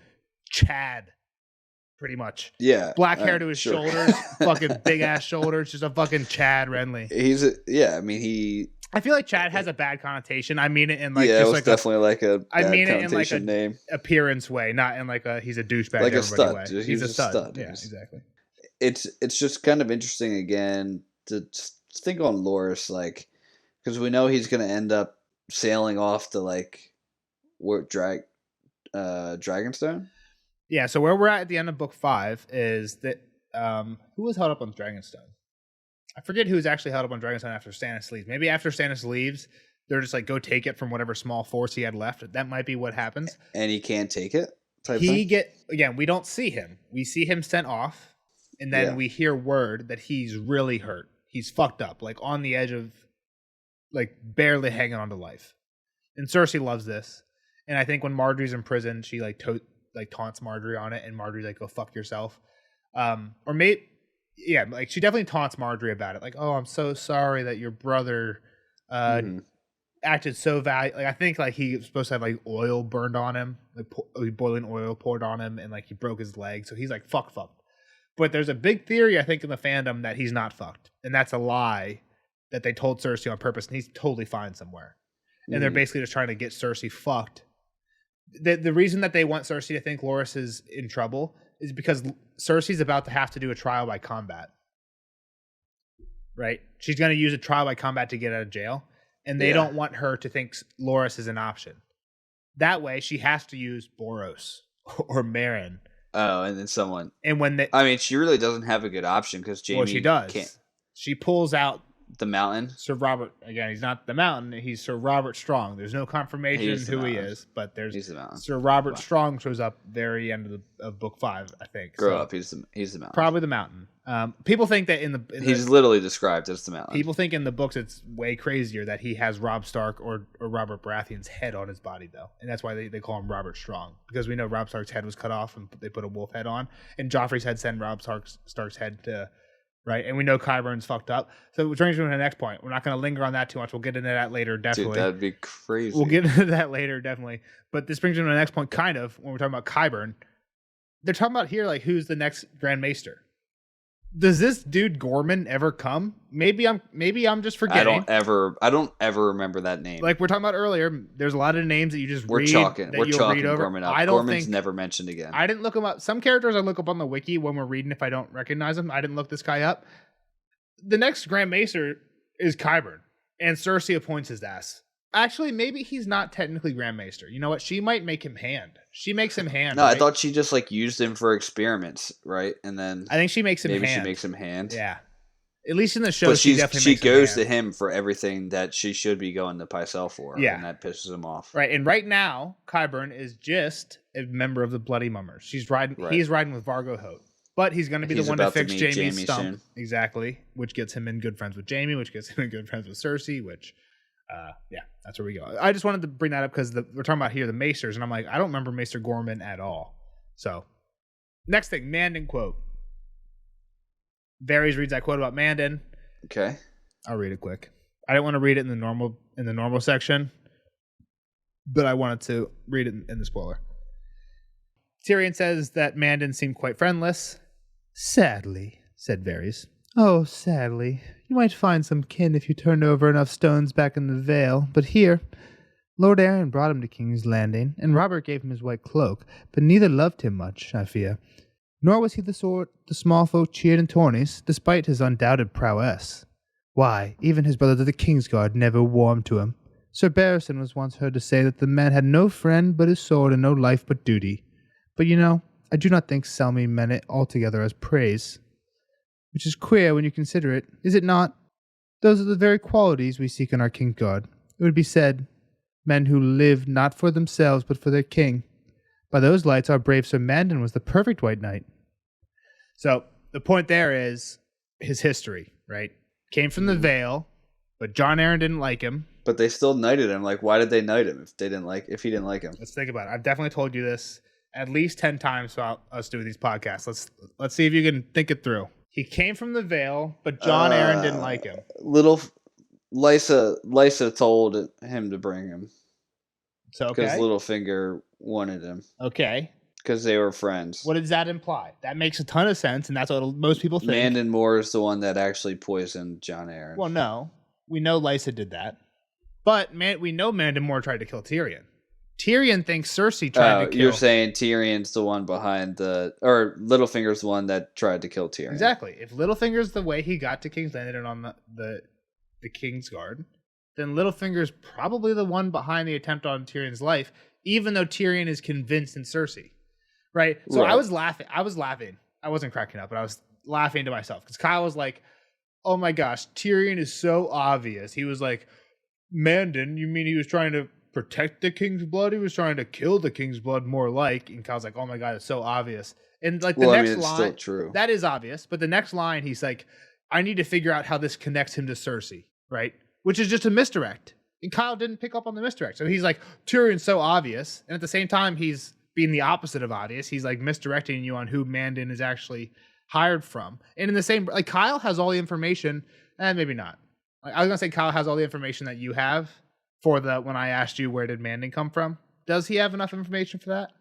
Chad, pretty much. Yeah, Black hair to his sure. shoulders, fucking big ass shoulders, just a fucking Chad Renly. I mean, he. I feel like Chad has a bad connotation. I mean it in like Yeah, it just was like definitely like a. I bad mean it in like connotation name. appearance way, not in like he's a douchebag Like a everybody stud, way. dude. He's a stud. Yeah, He's- exactly. It's just kind of interesting again to just think on Loras, like, because we know he's going to end up sailing off to like Dragonstone. Yeah, so where we're at the end of book 5 is that who was held up on Dragonstone? I forget who was actually held up on Dragonstone after Stannis leaves. Maybe after Stannis leaves, they're just like, go take it from whatever small force he had left. That might be what happens. And he can't take it. Type thing. We don't see him. We see him sent off, and then we hear word that he's really hurt. He's fucked up, like on the edge of, like barely hanging on to life. And Cersei loves this. And I think when Marjorie's in prison, she like taunts Marjorie on it, and Marjorie's like, "Go fuck yourself." Like she definitely taunts Marjorie about it, like, "Oh, I'm so sorry that your brother acted so Like I think like he was supposed to have like oil burned on him, like boiling oil poured on him, and like he broke his leg, so he's like fucked. But there's a big theory, I think, in the fandom that he's not fucked, and that's a lie that they told Cersei on purpose, and he's totally fine somewhere. And they're basically just trying to get Cersei fucked. The reason that they want Cersei to think Loras is in trouble is because Cersei's about to have to do a trial by combat. Right? She's going to use a trial by combat to get out of jail, and they don't want her to think Loras is an option. That way, she has to use Boros or Meryn. Oh, and then someone. And when they, I mean, she really doesn't have a good option because Jaime she does. can't. She pulls out The Mountain. Sir Robert. Again, he's not the Mountain. He's Sir Robert Strong. There's no confirmation He is the who he Mountain. is, but He's the Mountain. Sir Robert Wow. Strong shows up very end of book 5, I think. Grow So, up. He's the Mountain. probably the Mountain. People think that He's literally described as the Mountain. people think in the books it's way crazier that he has Robb Stark or Robert Baratheon's head on his body, though, and that's why they call him Robert Strong, because we know Robb Stark's head was cut off and they put a wolf head on, and Joffrey's head sent Robb Stark's head to. Right, and we know Qyburn's fucked up. So which brings me to the next point. We're not going to linger on that too much. We'll get into that later, definitely. Dude, that'd be crazy. We'll get into that later, definitely. But this brings me to the next point, kind of, when we're talking about Qyburn. They're talking about here, like, who's the next Grand Maester? Does this dude Gorman ever come? Maybe I'm just forgetting. I don't ever remember that name. Like we're talking about earlier, there's a lot of names that you just we're read. chalking Read over. Gorman up. I don't Gorman's think never mentioned again. I didn't look him up. Some characters I look up on the wiki when we're reading if I don't recognize him. I didn't look this guy up. The next Grand Maester is Qyburn, and Cersei appoints his ass. Actually, maybe he's not technically Grand Maester. You know what? She might make him hand. She makes him hand. No, right? I thought she just like used him for experiments, right? And then I think she makes him maybe hand. she makes him hand. Yeah. At least in the show, But she definitely she makes goes him to hand. him for everything that she should be going to Pycelle for. Yeah. And that pisses him off. Right, and right now, Qyburn is just a member of the Bloody Mummers. She's riding. Right. He's riding with Vargo Hoat, but he's going to be He's the one to about to fix meet Jaime's Jaime stump. soon. Exactly, which gets him in good friends with Jaime, which gets him in good friends with Cersei. Which, yeah, that's where we go. I just wanted to bring that up because we're talking about here the Maesters, and I'm like, I don't remember Maester Gorman at all. So, next thing, Mandan quote. Varys reads that quote about Mandan. Okay. I'll read it quick. I didn't want to read it in the normal section, but I wanted to read it in the spoiler. Tyrion says that Mandan seemed quite friendless. Sadly, said Varys. Oh, sadly. You might find some kin if you turned over enough stones back in the Vale, but here... Lord Arryn brought him to King's Landing, and Robert gave him his white cloak, but neither loved him much, I fear. Nor was he the sort the small folk cheered in tourneys, despite his undoubted prowess. Why, even his brother the Kingsguard never warmed to him. Sir Barristan was once heard to say that the man had no friend but his sword and no life but duty. But I do not think Selmy meant it altogether as praise. Which is queer when you consider it, is it not? Those are the very qualities we seek in our Kingsguard. It would be said, men who live not for themselves but for their king. By those lights, our brave Sir Mandan was the perfect white knight. So the point there is his history, right? Came from the Vale, but Jon Arryn didn't like him. But they still knighted him. Like, why did they knight him if he didn't like him? Let's think about it. I've definitely told you this at least 10 times throughout us doing these podcasts. Let's see if you can think it through. He came from the Vale, but Jon Arryn didn't like him. Lysa told him to bring him. So okay. Because Littlefinger wanted him. Okay. Because they were friends. What does that imply? That makes a ton of sense, and that's what most people think. Mandan Moore is the one that actually poisoned Jon Arryn. Well, no. We know Lysa did that. But we know Mandan Moore tried to kill Tyrion. Tyrion thinks Cersei tried to kill... You're saying Tyrion's the one behind or Littlefinger's the one that tried to kill Tyrion. Exactly. If Littlefinger's the way he got to King's Landing and on the Kingsguard, then Littlefinger's probably the one behind the attempt on Tyrion's life, even though Tyrion is convinced in Cersei. Right? So right. I was laughing. I wasn't cracking up, but I was laughing to myself because Kyle was like, oh my gosh, Tyrion is so obvious. He was like, Mandan, you mean he was trying to protect the king's blood? He was trying to kill the king's blood more like. And Kyle's like, oh my God, it's so obvious. And like next it's line, still true. That is obvious. But the next line, he's like, I need to figure out how this connects him to Cersei. Right? Which is just a misdirect. And Kyle didn't pick up on the misdirect. So he's like, Tyrion's so obvious. And at the same time, he's being the opposite of obvious. He's like misdirecting you on who Mandan is actually hired from. And in the same, like Kyle has all the information, and maybe not. Like, I was gonna say Kyle has all the information that you have for when I asked you where did Mandan come from. Does he have enough information for that?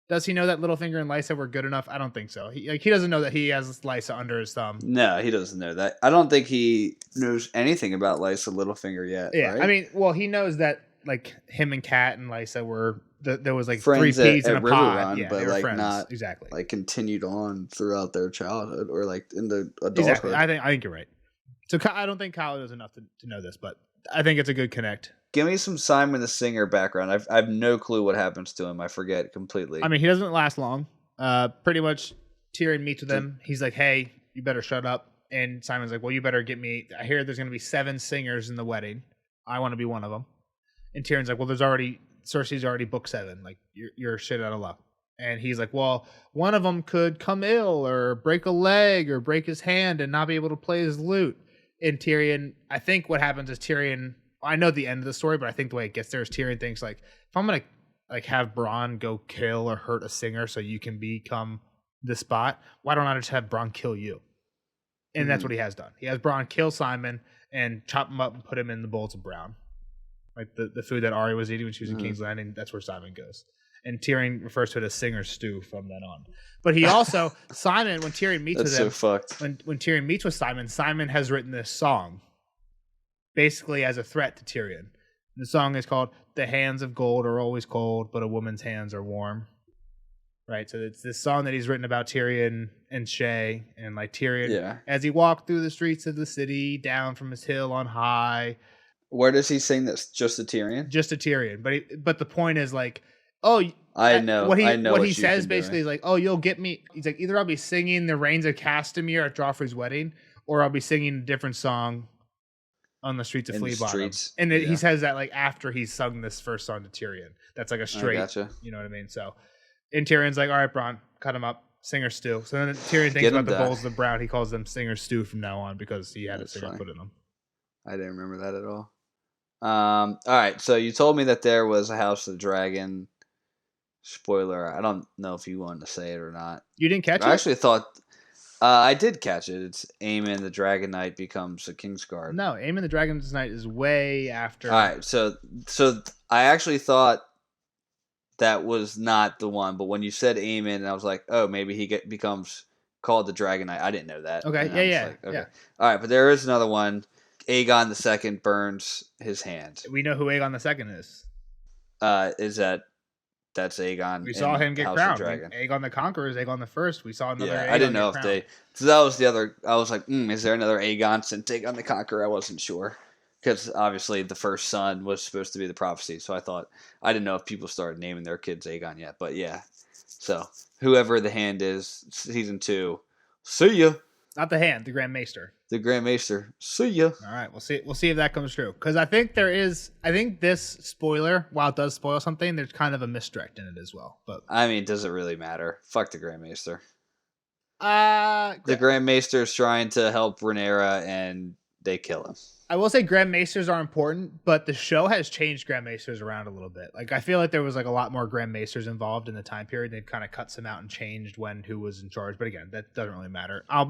Does he know that Littlefinger and Lysa were good enough? I don't think so. He doesn't know that he has Lysa under his thumb. No, he doesn't know that. I don't think he knows anything about Lysa Littlefinger yet. Yeah, right? I mean, well, he knows that like him and Kat and Lysa were there was like friends 3 peas in a River pod, Run, but like friends. Not exactly like continued on throughout their childhood or like in the adulthood. Exactly, I think you're right. So I don't think Kyle knows enough to know this, but I think it's a good connect. Give me some Simon the Singer background. I have no clue what happens to him. I forget completely. I mean, he doesn't last long. Pretty much, Tyrion meets with him. He's like, "Hey, you better shut up." And Simon's like, "Well, you better get me. I hear there's going to be 7 singers in the wedding. I want to be one of them." And Tyrion's like, "Well, Cersei's already booked 7. Like, you're shit out of luck." And he's like, "Well, one of them could come ill or break a leg or break his hand and not be able to play his lute." And Tyrion, I think what happens is Tyrion. I know the end of the story, but I think the way it gets there is Tyrion thinks like, if I'm gonna like have Bronn go kill or hurt a singer so you can become the spot, why don't I just have Bronn kill you? And that's what he has done. He has Bronn kill Simon and chop him up and put him in the bowls of brown, like the food that Arya was eating when she was in King's Landing. That's where Simon goes. And Tyrion refers to it as singer stew from then on. But he also Simon when Tyrion meets with him, so fucked. When Tyrion meets with Simon, Simon has written this song. Basically as a threat to Tyrion. The song is called "The Hands of Gold Are Always Cold, But a Woman's Hands Are Warm." Right? So it's this song that he's written about Tyrion and Shay. And like Tyrion, as he walked through the streets of the city, down from his hill on high. Where does he sing this? Just to Tyrion? Just to Tyrion. But the point is like, oh... I know what what he says basically is like, oh, you'll get me... He's like, either I'll be singing The Reigns of Castamere at Joffrey's wedding, or I'll be singing a different song on the streets of Flea Bottom. And he says that like after he's sung this first song to Tyrion. That's like a straight, you know what I mean? So, and Tyrion's like, all right, Bronn, cut him up, singer stew. So then Tyrion thinks about the bowls of brown. He calls them singer stew from now on because he had a singer put in them. I didn't remember that at all. All right, so you told me that there was a House of the Dragon. Spoiler, I don't know if you wanted to say it or not. You didn't catch it? I actually thought... I did catch it. It's Aemon the Dragon Knight becomes a Kingsguard. No, Aemon the Dragon Knight is way after. All right, so I actually thought that was not the one. But when you said Aemon, I was like, oh, maybe he becomes called the Dragon Knight. I didn't know that. Okay, And I'm just like, okay. All right, but there is another one. Aegon II burns his hand. We know who Aegon II is. Is that's Aegon? We saw him get House crowned. of Dragon. Aegon the Conqueror is Aegon the First. We saw another. Yeah, Aegon I didn't know get if crowned. they. So that was the other. I was like, is there another Aegon since Aegon the Conqueror? I wasn't sure because obviously the first son was supposed to be the prophecy. So I didn't know if people started naming their kids Aegon yet. But yeah, so whoever the hand is, season 2. See ya. Not the hand, the Grand Maester. The Grand Maester. See ya. All right, we'll see. We'll see if that comes true. Because I think this spoiler, while it does spoil something, there's kind of a misdirect in it as well. But I mean, does it really matter? Fuck the Grand Maester. the The Grand Maester is trying to help Rhaenyra, and they kill him. I will say Grand Maesters are important, but the show has changed Grand Maesters around a little bit. Like I feel like there was like a lot more Grand Maesters involved in the time period. They've kind of cut some out and changed who was in charge. But again, that doesn't really matter. I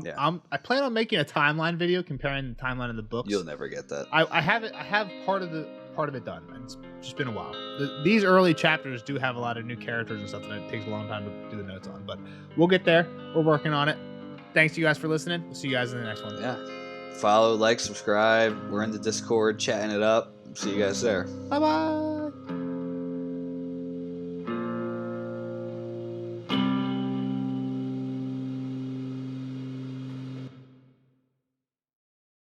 plan on making a timeline video comparing the timeline of the books. You'll never get that. I have it. I have part of it done. And it's just been a while. These early chapters do have a lot of new characters and stuff that it takes a long time to do the notes on. But we'll get there. We're working on it. Thanks to you guys for listening. We'll see you guys in the next one. Yeah. Follow, like, subscribe. We're in the Discord chatting it up. See you guys there. Bye bye.